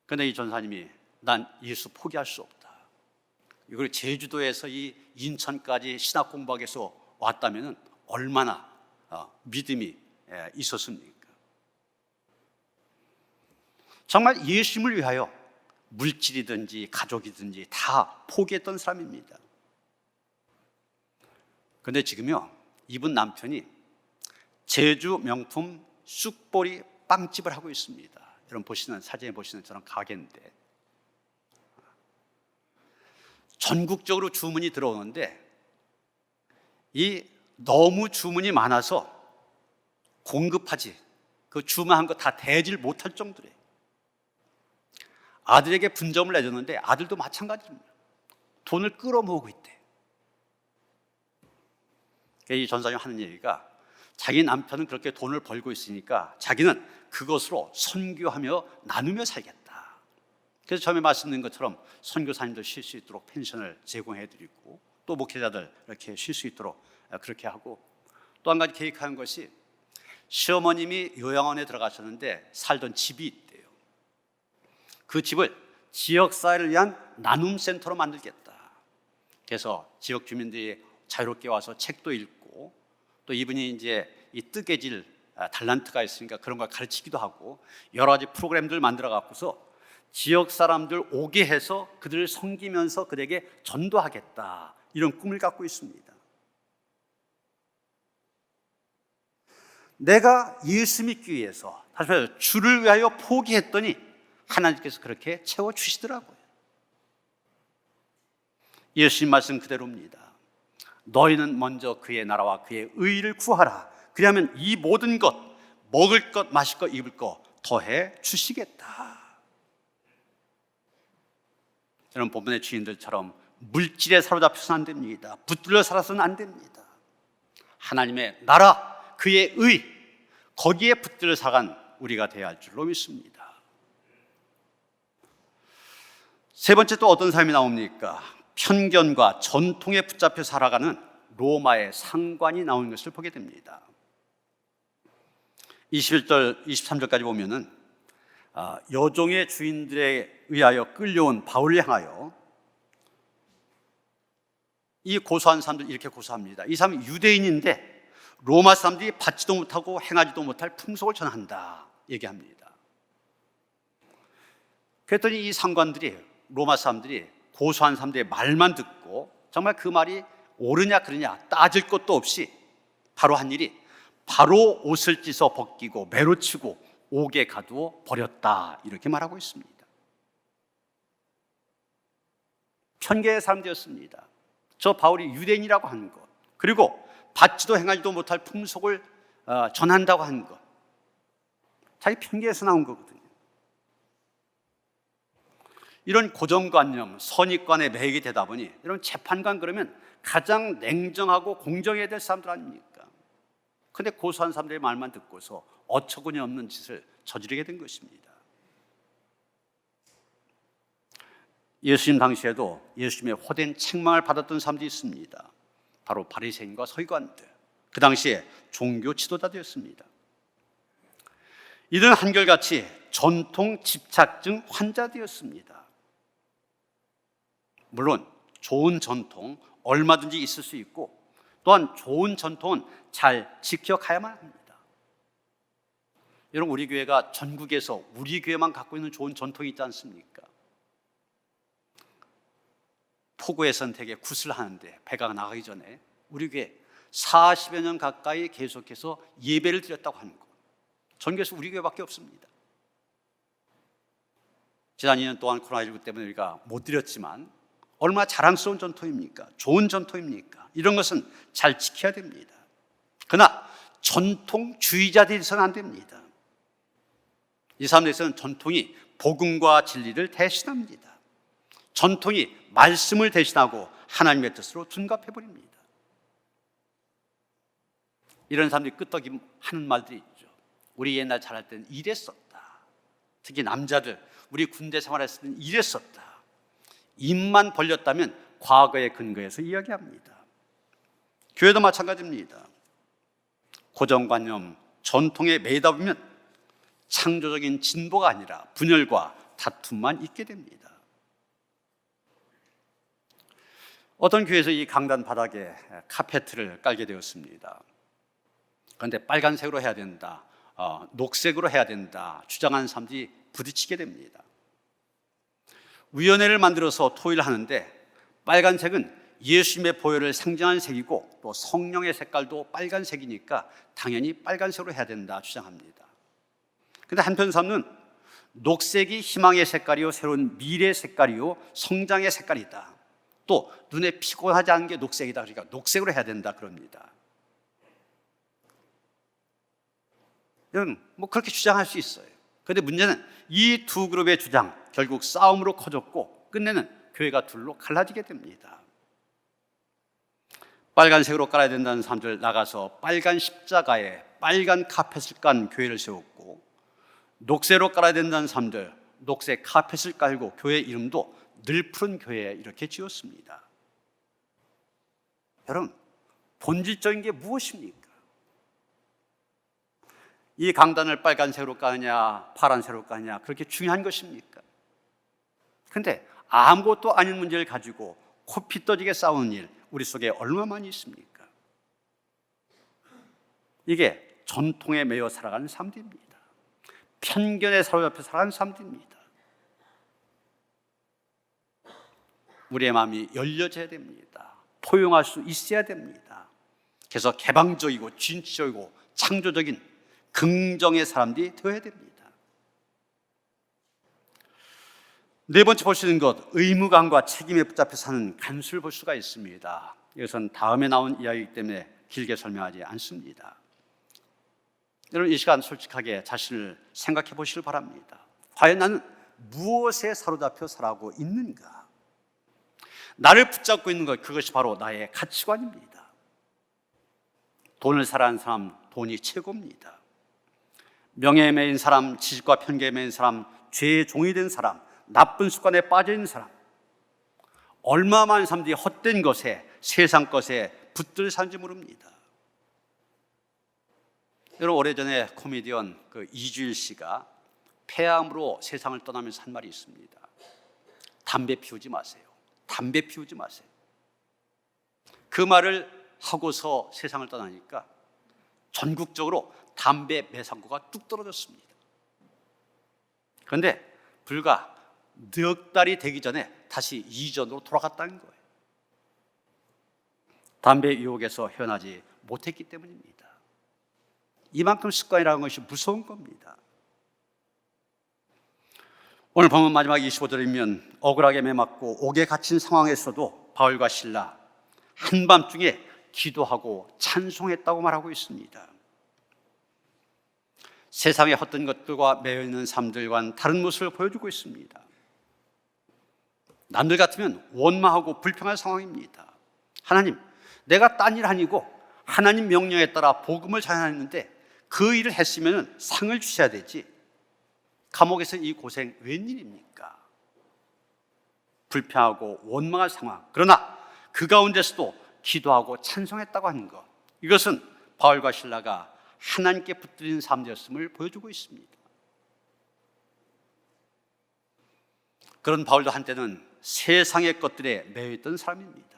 그런데 이 전사님이 난 예수 포기할 수 없다. 이걸 제주도에서 이 인천까지 신학 공부하기 위해서 왔다면 얼마나 믿음이 있었습니까? 정말 예수님을 위하여 물질이든지 가족이든지 다 포기했던 사람입니다. 그런데 지금요, 이분 남편이 제주 명품 쑥보리 빵집을 하고 있습니다. 여러분 보시는 사진에 보시는 저런 가게인데, 전국적으로 주문이 들어오는데 이 너무 주문이 많아서 공급하지, 그 주문한 거 다 대질 못할 정도래. 아들에게 분점을 내줬는데 아들도 마찬가지입니다. 돈을 끌어모으고 있대. 이 전사님 하는 얘기가, 자기 남편은 그렇게 돈을 벌고 있으니까 자기는 그것으로 선교하며 나누며 살겠다. 그래서 처음에 말씀드린 것처럼 선교사님들 쉴 수 있도록 펜션을 제공해드리고, 또 목회자들 이렇게 쉴 수 있도록 그렇게 하고, 또 한 가지 계획한 것이, 시어머님이 요양원에 들어가셨는데 살던 집이 있대요. 그 집을 지역사회를 위한 나눔센터로 만들겠다. 그래서 지역 주민들이 자유롭게 와서 책도 읽고, 또 이분이 이제 이 뜨개질 달란트가 있으니까 그런 걸 가르치기도 하고, 여러 가지 프로그램들 만들어 갖고서 지역 사람들 오게 해서 그들을 섬기면서 그들에게 전도하겠다, 이런 꿈을 갖고 있습니다. 내가 예수 믿기 위해서, 다시 말해서 주를 위하여 포기했더니 하나님께서 그렇게 채워주시더라고요. 예수님 말씀 그대로입니다. 너희는 먼저 그의 나라와 그의 의를 구하라. 그리하면 이 모든 것, 먹을 것, 마실 것, 입을 것 더해 주시겠다. 여러분, 본문의 주인들처럼 물질에 사로잡혀서는 안 됩니다. 붙들려 살아서는 안 됩니다. 하나님의 나라, 그의 의, 거기에 붙들려 살아간 우리가 되어야 할 줄로 믿습니다. 세 번째 또 어떤 삶이 나옵니까? 편견과 전통에 붙잡혀 살아가는 로마의 상관이 나오는 것을 보게 됩니다. 21절, 23절까지 보면은 여종의 주인들에 의하여 끌려온 바울을 향하여 이 고소한 사람들 이렇게 고소합니다. 이 사람이 유대인인데 로마 사람들이 받지도 못하고 행하지도 못할 풍속을 전한다 얘기합니다. 그랬더니 이 상관들이, 로마 사람들이 고소한 사람들의 말만 듣고 정말 그 말이 옳으냐 그러냐 따질 것도 없이 바로 한 일이 바로 옷을 찢어 벗기고 매로 치고 옥에 가두어 버렸다 이렇게 말하고 있습니다. 편견의 사람들이었습니다. 저 바울이 유대인이라고 하는 것, 그리고 받지도 행하지도 못할 풍속을 전한다고 하는 것, 자기 편견에서 나온 거거든요. 이런 고정관념, 선입관에 매이게 되다 보니 이런 재판관 그러면 가장 냉정하고 공정해야 될 사람들 아닙니까? 그런데 고소한 사람들의 말만 듣고서 어처구니 없는 짓을 저지르게 된 것입니다. 예수님 당시에도 예수님의 호된 책망을 받았던 사람들이 있습니다. 바로 바리새인과 서기관들, 그 당시에 종교 지도자들이었습니다. 이들은 한결같이 전통 집착증 환자들이었습니다. 물론 좋은 전통 얼마든지 있을 수 있고 또한 좋은 전통은 잘 지켜가야만 합니다. 여러분, 우리 교회가 전국에서 우리 교회만 갖고 있는 좋은 전통이 있지 않습니까? 포구의 선택에 굿을 하는데 배가 나가기 전에 우리 교회 40여 년 가까이 계속해서 예배를 드렸다고 하는 것, 전교에서 우리 교회밖에 없습니다. 지난 2년 동안 코로나19 때문에 우리가 못 드렸지만 얼마나 자랑스러운 전통입니까? 좋은 전통입니까? 이런 것은 잘 지켜야 됩니다. 그러나 전통주의자들이 있어서는 안 됩니다. 이 사람들에서는 전통이 복음과 진리를 대신합니다. 전통이 말씀을 대신하고 하나님의 뜻으로 둔갑해버립니다. 이런 사람들이 끄떡이 하는 말들이 있죠. 우리 옛날 잘할 때는 이랬었다. 특히 남자들, 우리 군대 생활했을 때는 이랬었다. 입만 벌렸다면 과거의 근거에서 이야기합니다. 교회도 마찬가지입니다. 고정관념, 전통에 매이다 보면 창조적인 진보가 아니라 분열과 다툼만 있게 됩니다. 어떤 교회에서 이 강단 바닥에 카페트를 깔게 되었습니다. 그런데 빨간색으로 해야 된다, 녹색으로 해야 된다 주장하는 사람들이 부딪히게 됩니다. 위원회를 만들어서 토의를 하는데 빨간색은 예수님의 보혈을 상징하는 색이고 또 성령의 색깔도 빨간색이니까 당연히 빨간색으로 해야 된다 주장합니다. 그런데 한편 사람은 녹색이 희망의 색깔이요, 새로운 미래의 색깔이요, 성장의 색깔이다. 또 눈에 피곤하지 않은 게 녹색이다. 그러니까 녹색으로 해야 된다 그럽니다. 여러분, 뭐 그렇게 주장할 수 있어요. 그런데 문제는 이 두 그룹의 주장 결국 싸움으로 커졌고 끝내는 교회가 둘로 갈라지게 됩니다. 빨간색으로 깔아야 된다는 사람들 나가서 빨간 십자가에 빨간 카펫을 깐 교회를 세웠고, 녹색으로 깔아야 된다는 사람들 녹색 카펫을 깔고 교회 이름도 늘 푸른 교회 이렇게 지었습니다. 여러분, 본질적인 게 무엇입니까? 이 강단을 빨간색으로 까느냐 파란색으로 까느냐 그렇게 중요한 것입니까? 그런데 아무것도 아닌 문제를 가지고 코피 떠지게 싸우는 일 우리 속에 얼마나 많이 있습니까? 이게 전통에 매여 살아가는 사람들입니다. 편견에 사로잡혀 살아가는 사람들입니다. 우리의 마음이 열려져야 됩니다. 포용할 수 있어야 됩니다. 그래서 개방적이고 진취적이고 창조적인 긍정의 사람들이 되어야 됩니다. 네 번째 볼 수 있는 것, 의무감과 책임에 붙잡혀 사는 간수를 볼 수가 있습니다. 이것은 다음에 나온 이야기이기 때문에 길게 설명하지 않습니다. 여러분, 이 시간 솔직하게 자신을 생각해 보시길 바랍니다. 과연 나는 무엇에 사로잡혀 살아가고 있는가? 나를 붙잡고 있는 것, 그것이 바로 나의 가치관입니다. 돈을 사랑하는 사람, 돈이 최고입니다. 명예에 매인 사람, 지식과 편견에 매인 사람, 죄의 종이 된 사람, 나쁜 습관에 빠져 있는 사람, 얼마 많은 사람들이 헛된 것에, 세상 것에 붙들 사는지 모릅니다. 여러분, 오래전에 코미디언 이주일 씨가 폐암으로 세상을 떠나면서 한 말이 있습니다. 담배 피우지 마세요. 담배 피우지 마세요. 그 말을 하고서 세상을 떠나니까 전국적으로 담배 매상고가 뚝 떨어졌습니다. 그런데 불과 넉 달이 되기 전에 다시 이전으로 돌아갔다는 거예요. 담배 유혹에서 헤어나지 못했기 때문입니다. 이만큼 습관이라는 것이 무서운 겁니다. 오늘 본문 마지막 25절이면 억울하게 매맞고 옥에 갇힌 상황에서도 바울과 실라 한밤중에 기도하고 찬송했다고 말하고 있습니다. 세상의 헛된 것들과 매여있는 삶들과는 다른 모습을 보여주고 있습니다. 남들 같으면 원망하고 불평할 상황입니다. 하나님, 내가 딴 일 아니고 하나님 명령에 따라 복음을 전하는데 그 일을 했으면 상을 주셔야 되지. 감옥에서 이 고생 웬일입니까? 불평하고 원망할 상황. 그러나 그 가운데서도 기도하고 찬송했다고 하는 것, 이것은 바울과 실라가 하나님께 붙들린 삶이었음을 보여주고 있습니다. 그런 바울도 한때는 세상의 것들에 매여있던 사람입니다.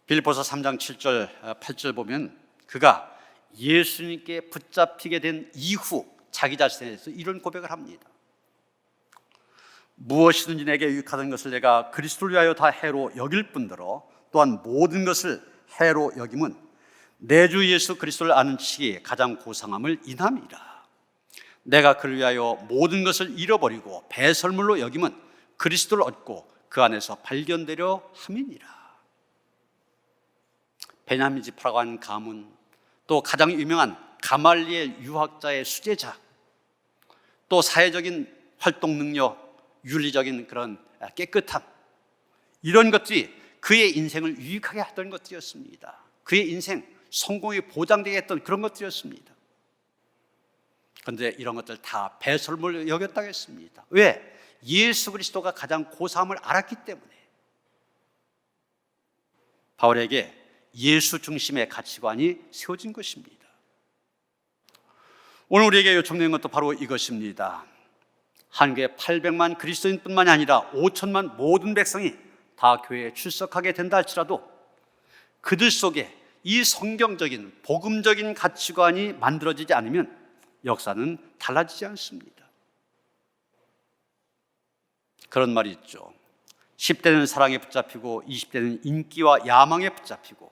빌립보서 3장 7절 8절 보면 그가 예수님께 붙잡히게 된 이후 자기 자신에 대해서 이런 고백을 합니다. 무엇이든지 내게 유익하던 것을 내가 그리스도를 위하여 다 해로 여길 뿐더러 또한 모든 것을 해로 여김은 내 주 예수 그리스도를 아는 지식이 가장 고상함을 인함이라. 내가 그를 위하여 모든 것을 잃어버리고 배설물로 여김은 그리스도를 얻고 그 안에서 발견되려 함이니라. 베냐민 지파라고 하는 가문, 또 가장 유명한 가말리엘 유학자의 수제자, 또 사회적인 활동 능력, 윤리적인 그런 깨끗함, 이런 것들이 그의 인생을 유익하게 하던 것들이었습니다. 그의 인생 성공이 보장되게 했던 그런 것들이었습니다. 그런데 이런 것들 다 배설물로 여겼다고 했습니다. 왜? 예수 그리스도가 가장 고사함을 알았기 때문에. 바울에게 예수 중심의 가치관이 세워진 것입니다. 오늘 우리에게 요청되는 것도 바로 이것입니다. 한국에 800만 그리스도인뿐만이 아니라 5천만 모든 백성이 다 교회에 출석하게 된다 할지라도 그들 속에 이 성경적인 복음적인 가치관이 만들어지지 않으면 역사는 달라지지 않습니다. 그런 말이 있죠. 10대는 사랑에 붙잡히고 20대는 인기와 야망에 붙잡히고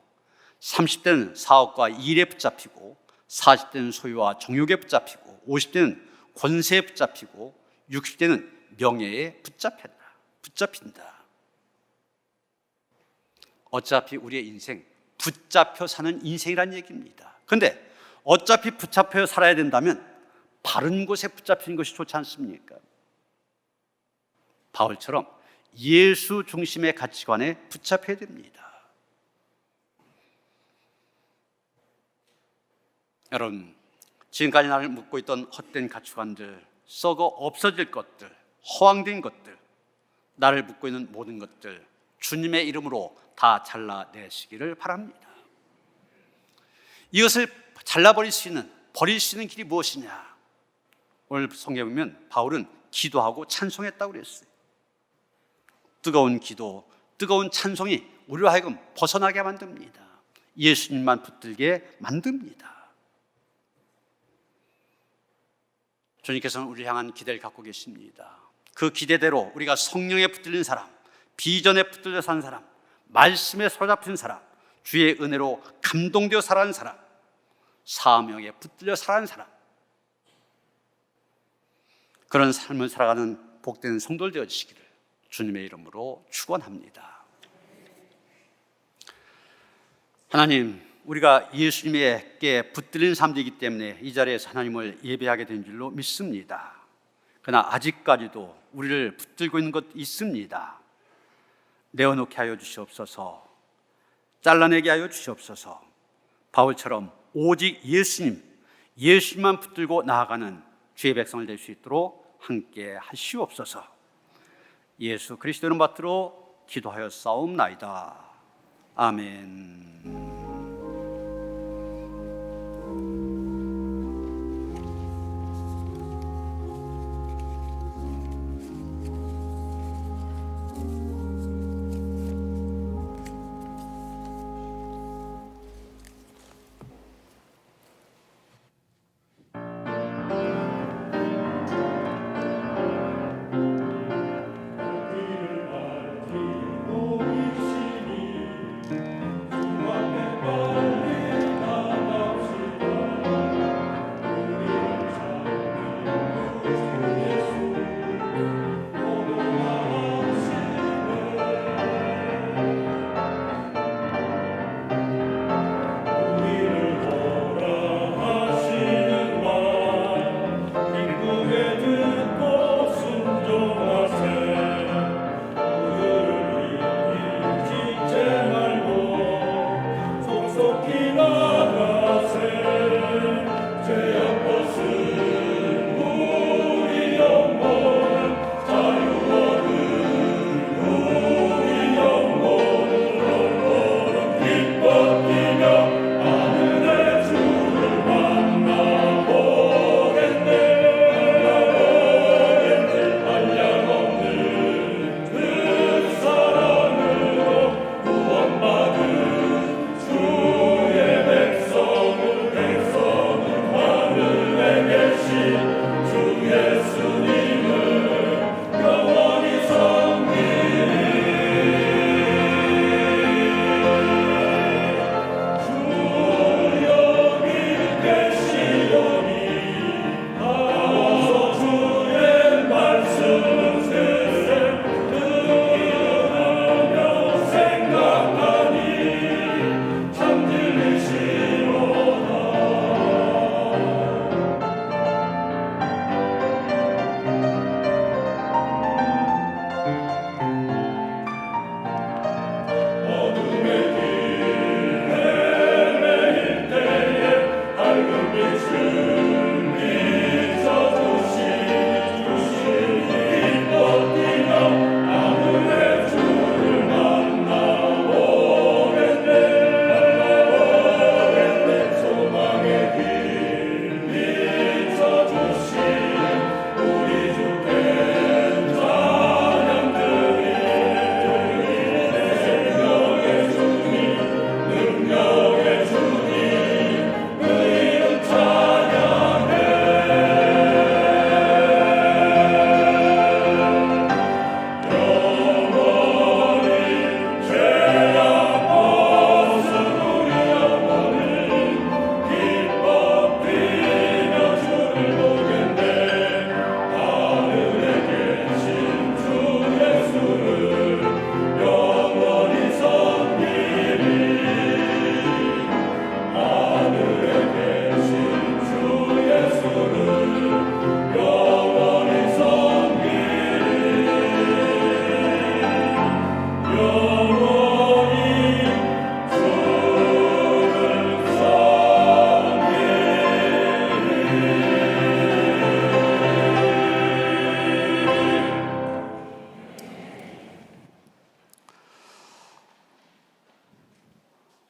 30대는 사업과 일에 붙잡히고 40대는 소유와 정욕에 붙잡히고 50대는 권세에 붙잡히고 60대는 명예에 붙잡힌다. 어차피 우리의 인생 붙잡혀 사는 인생이란 얘기입니다. 그런데 어차피 붙잡혀 살아야 된다면 바른 곳에 붙잡히는 것이 좋지 않습니까? 바울처럼 예수 중심의 가치관에 붙잡혀야 됩니다. 여러분, 지금까지 나를 묶고 있던 헛된 가치관들, 썩어 없어질 것들, 허황된 것들, 나를 묶고 있는 모든 것들 주님의 이름으로 다 잘라내시기를 바랍니다. 이것을 잘라버릴 수 있는, 버릴 수 있는 길이 무엇이냐? 오늘 성경에 보면 바울은 기도하고 찬송했다고 그랬어요. 뜨거운 기도, 뜨거운 찬송이 우리로 하여금 벗어나게 만듭니다. 예수님만 붙들게 만듭니다. 주님께서는 우리를 향한 기대를 갖고 계십니다. 그 기대대로 우리가 성령에 붙들린 사람, 비전에 붙들려 사는 사람, 말씀에 사로잡힌 사람, 주의 은혜로 감동되어 살아가는 사람, 사명에 붙들려 살아가는 사람, 그런 삶을 살아가는 복된 성도들 되어주시기를 주님의 이름으로 축원합니다. 하나님, 우리가 예수님에게 붙들린 삶이기 때문에 이 자리에서 하나님을 예배하게 된 줄로 믿습니다. 그러나 아직까지도 우리를 붙들고 있는 것 있습니다. 내어놓게 하여 주시옵소서. 잘라내게 하여 주시옵소서. 바울처럼 오직 예수님만 붙들고 나아가는 주의 백성을 될 수 있도록 함께 하시옵소서. 예수 그리스도 이름 받들어 기도하여 싸움나이다. 아멘.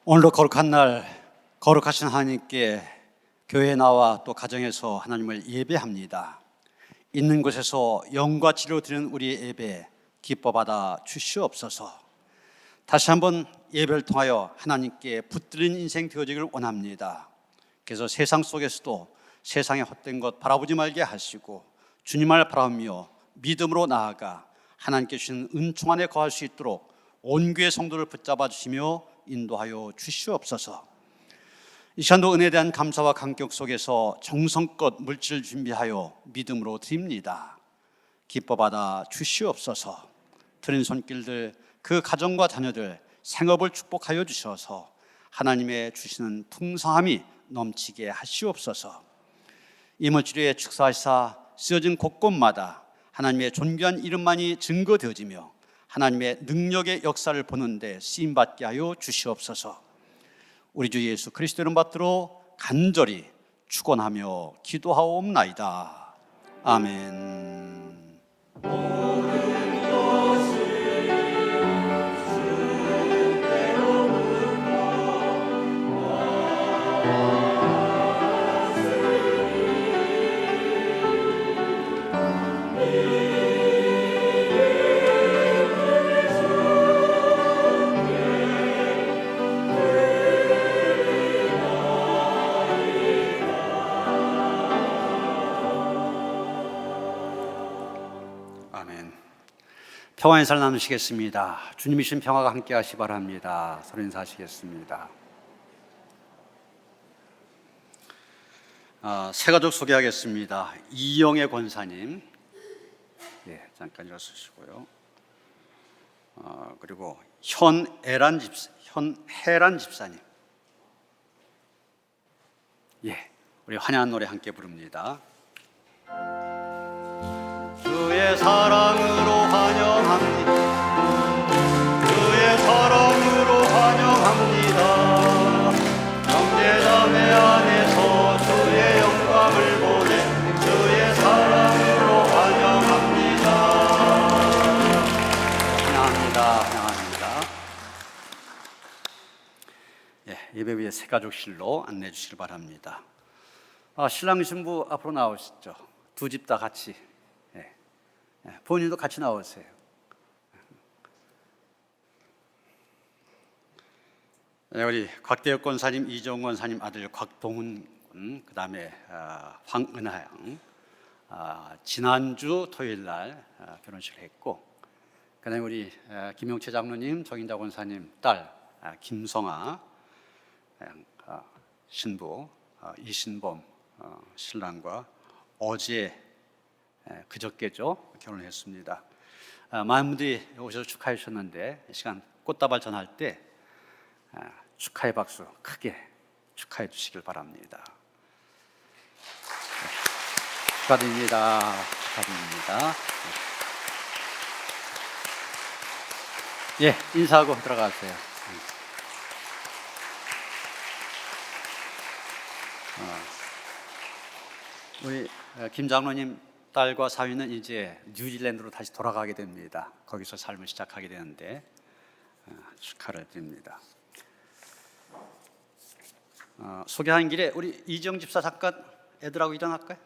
오늘도 거룩한 날, 거룩하신 하나님께 교회에 나와 또 가정에서 하나님을 예배합니다. 있는 곳에서 영과 진리로 드리는 우리의 예배 기뻐 받아 주시옵소서. 다시 한번 예배를 통하여 하나님께 붙들린 인생 되어지기를 원합니다. 그래서 세상 속에서도 세상의 헛된 것 바라보지 말게 하시고 주님을 바라보며 믿음으로 나아가 하나님께 주신 은총 안에 거할 수 있도록 온 교회 성도를 붙잡아 주시며 인도하여 주시옵소서. 이 시간도 은혜에 대한 감사와 감격 속에서 정성껏 물질을 준비하여 믿음으로 드립니다. 기뻐 받아 주시옵소서. 드린 손길들 그 가정과 자녀들 생업을 축복하여 주셔서 하나님의 주시는 풍성함이 넘치게 하시옵소서. 이물치료에 축사하사 쓰여진 곳곳마다 하나님의 존귀한 이름만이 증거되어지며 하나님의 능력의 역사를 보는데 쓰임받게 하여 주시옵소서. 우리 주 예수 그리스도 이름 받들어 간절히 축원하며 기도하옵나이다. 아멘. 아멘. 평안의 살 나누시겠습니다. 주님이신 평화가 함께 하시 바랍니다. 서로 인사하시겠습니다. 새 가족 소개하겠습니다. 이영애 권사님, 잠깐 일어서시고요. 그리고 현혜란 집사님, 우리 환영한 노래 함께 부릅니다. 주의 사랑으로 환영합니다. 주의 사랑으로 환영합니다. 형제자매 안에서 주의 영광을 보내 주의 사랑으로 환영합니다. 환영합니다. 예배 위에 새 가족실로 안내해 주시길 바랍니다. 신랑 신부 앞으로 나오시죠. 두 집 다 같이. 본인도 같이 나오세요. 우리 곽대혁 권사님, 이정 권사님 아들 곽동훈 군, 그 다음에 황은하 양, 지난주 토요일 날 결혼식을 했고, 그 다음에 우리 김용채 장로님, 정인자 권사님 딸 김성아 양, 신부 이신범 신랑과 어제 그저께죠 결혼했습니다. 많은 분들이 오셔서 축하해 주셨는데 이 시간 꽃다발 전할 때 축하의 박수 크게 축하해 주시길 바랍니다. 축하드립니다. 축하드립니다. 인사하고 들어가세요. 우리 김 장로님 딸과 사위는 이제 뉴질랜드로 다시 돌아가게 됩니다. 거기서 삶을 시작하게 되는데 축하를 드립니다. 소개하는 길에 우리 이정 집사 잠깐 애들하고 일어날까요?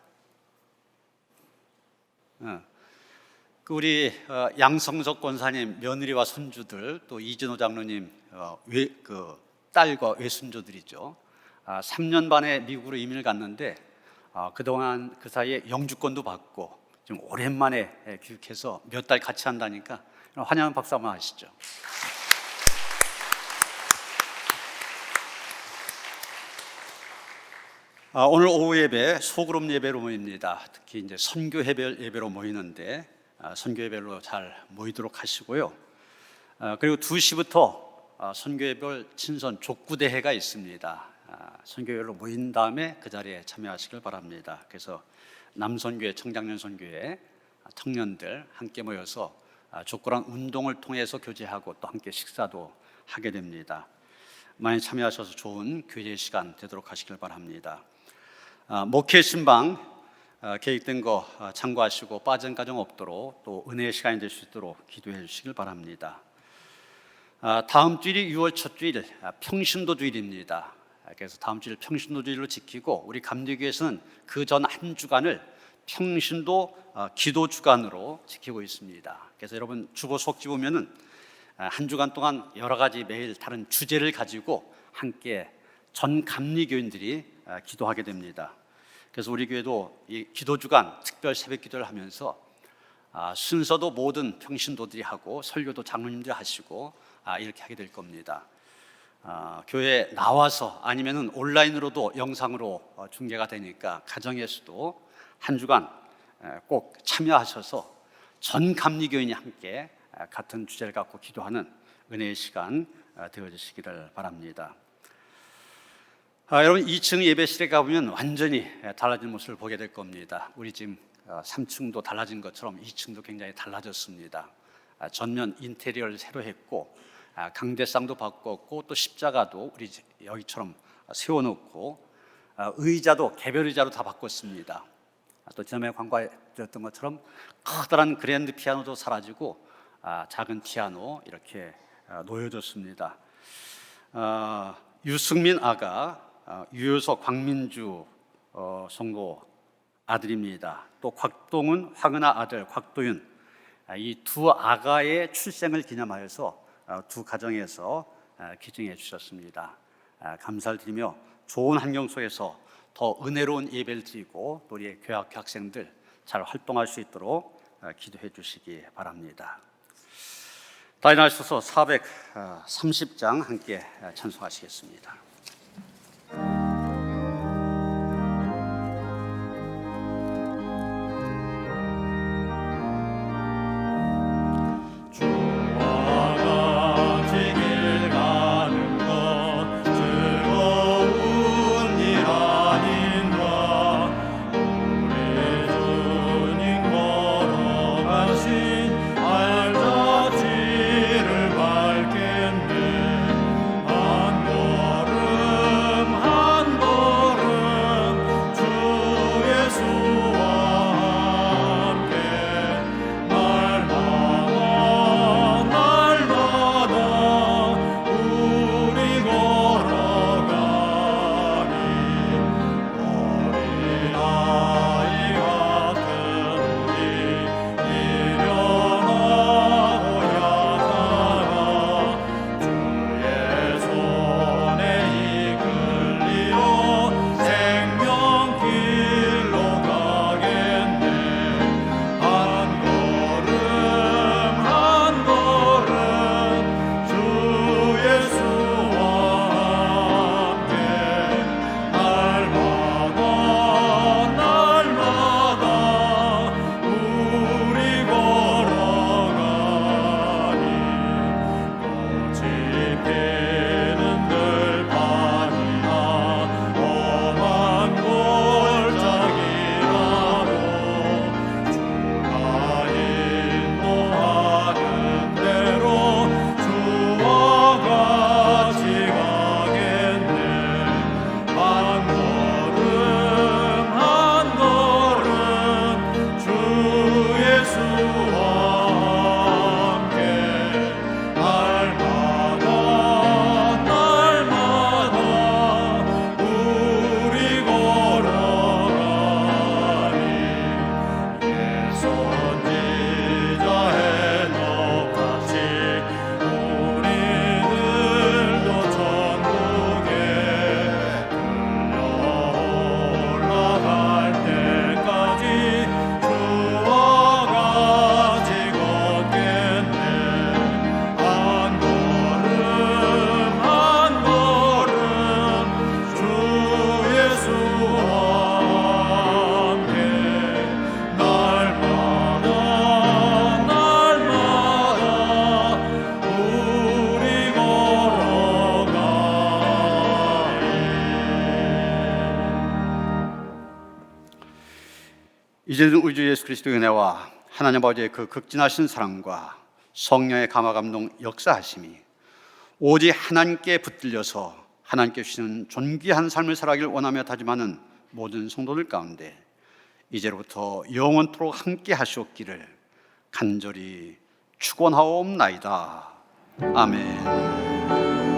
그 우리 양성석 권사님 며느리와 손주들, 또 이진호 장로님 그 딸과 외손주들이죠. 3년 반에 미국으로 이민을 갔는데 그동안 그 사이에 영주권도 받고 좀 오랜만에 귀국해서 몇 달 같이 한다니까 환영 박수 한번 하시죠. 오늘 오후 예배 소그룹 예배로 모입니다. 특히 이제 선교 예배로 모이는데 선교 예배로 잘 모이도록 하시고요. 그리고 2시부터 선교 예배 친선 족구대회가 있습니다. 선교회로 모인 다음에 그 자리에 참여하시길 바랍니다. 그래서 남선교회, 청장년선교회 청년들 함께 모여서 족구랑 운동을 통해서 교제하고 또 함께 식사도 하게 됩니다. 많이 참여하셔서 좋은 교제 시간 되도록 하시길 바랍니다. 목회 신방 계획된 거 참고하시고 빠진 가정 없도록 또 은혜의 시간이 될 수 있도록 기도해 주시길 바랍니다. 다음 주일이 6월 첫 주일 평신도 주일입니다. 그래서 다음 주일 평신도 주일로 지키고 우리 감리교회에서는 그 전 한 주간을 평신도 기도 주간으로 지키고 있습니다. 그래서 여러분 주보 속지 보면은 한 주간 동안 여러 가지 매일 다른 주제를 가지고 함께 전 감리교인들이 기도하게 됩니다. 그래서 우리 교회도 이 기도 주간 특별 새벽 기도를 하면서 순서도 모든 평신도들이 하고 설교도 장로님들이 하시고 이렇게 하게 될 겁니다. 교회에 나와서 아니면은 온라인으로도 영상으로 중계가 되니까 가정에서도 한 주간 꼭 참여하셔서 전 감리교인이 함께 같은 주제를 갖고 기도하는 은혜의 시간 되어주시기를 바랍니다. 여러분 2층 예배실에 가보면 완전히 달라진 모습을 보게 될 겁니다. 우리 지금 3층도 달라진 것처럼 2층도 굉장히 달라졌습니다. 전면 인테리어를 새로 했고 강대상도 바꿨고 또 십자가도 우리 여기처럼 세워놓고 의자도 개별 의자로 다 바꿨습니다. 또 지난번에 광고했던 것처럼 커다란 그랜드 피아노도 사라지고 작은 피아노 이렇게 놓여졌습니다. 유승민 아가 유효석 광민주 성도 아들입니다. 또 곽동은 황은아 아들 곽도윤, 이 두 아가의 출생을 기념하여서 두 가정에서 기증해 주셨습니다. 감사를 드리며 좋은 환경 속에서 더 은혜로운 예배를 드리고 또 우리 교회학교 학생들 잘 활동할 수 있도록 기도해 주시기 바랍니다. 다이나소서 430장 함께 찬송하시겠습니다. 이제는 우리 주 예수 그리스도의 은혜와 하나님 아버지의 그 극진하신 사랑과 성령의 감화 감동 역사하심이 오직 하나님께 붙들려서 하나님께 주시는 존귀한 삶을 살아가길 원하며 다짐하는 모든 성도들 가운데 이제로부터 영원토록 함께 하시옵기를 간절히 축원하옵나이다. 아멘.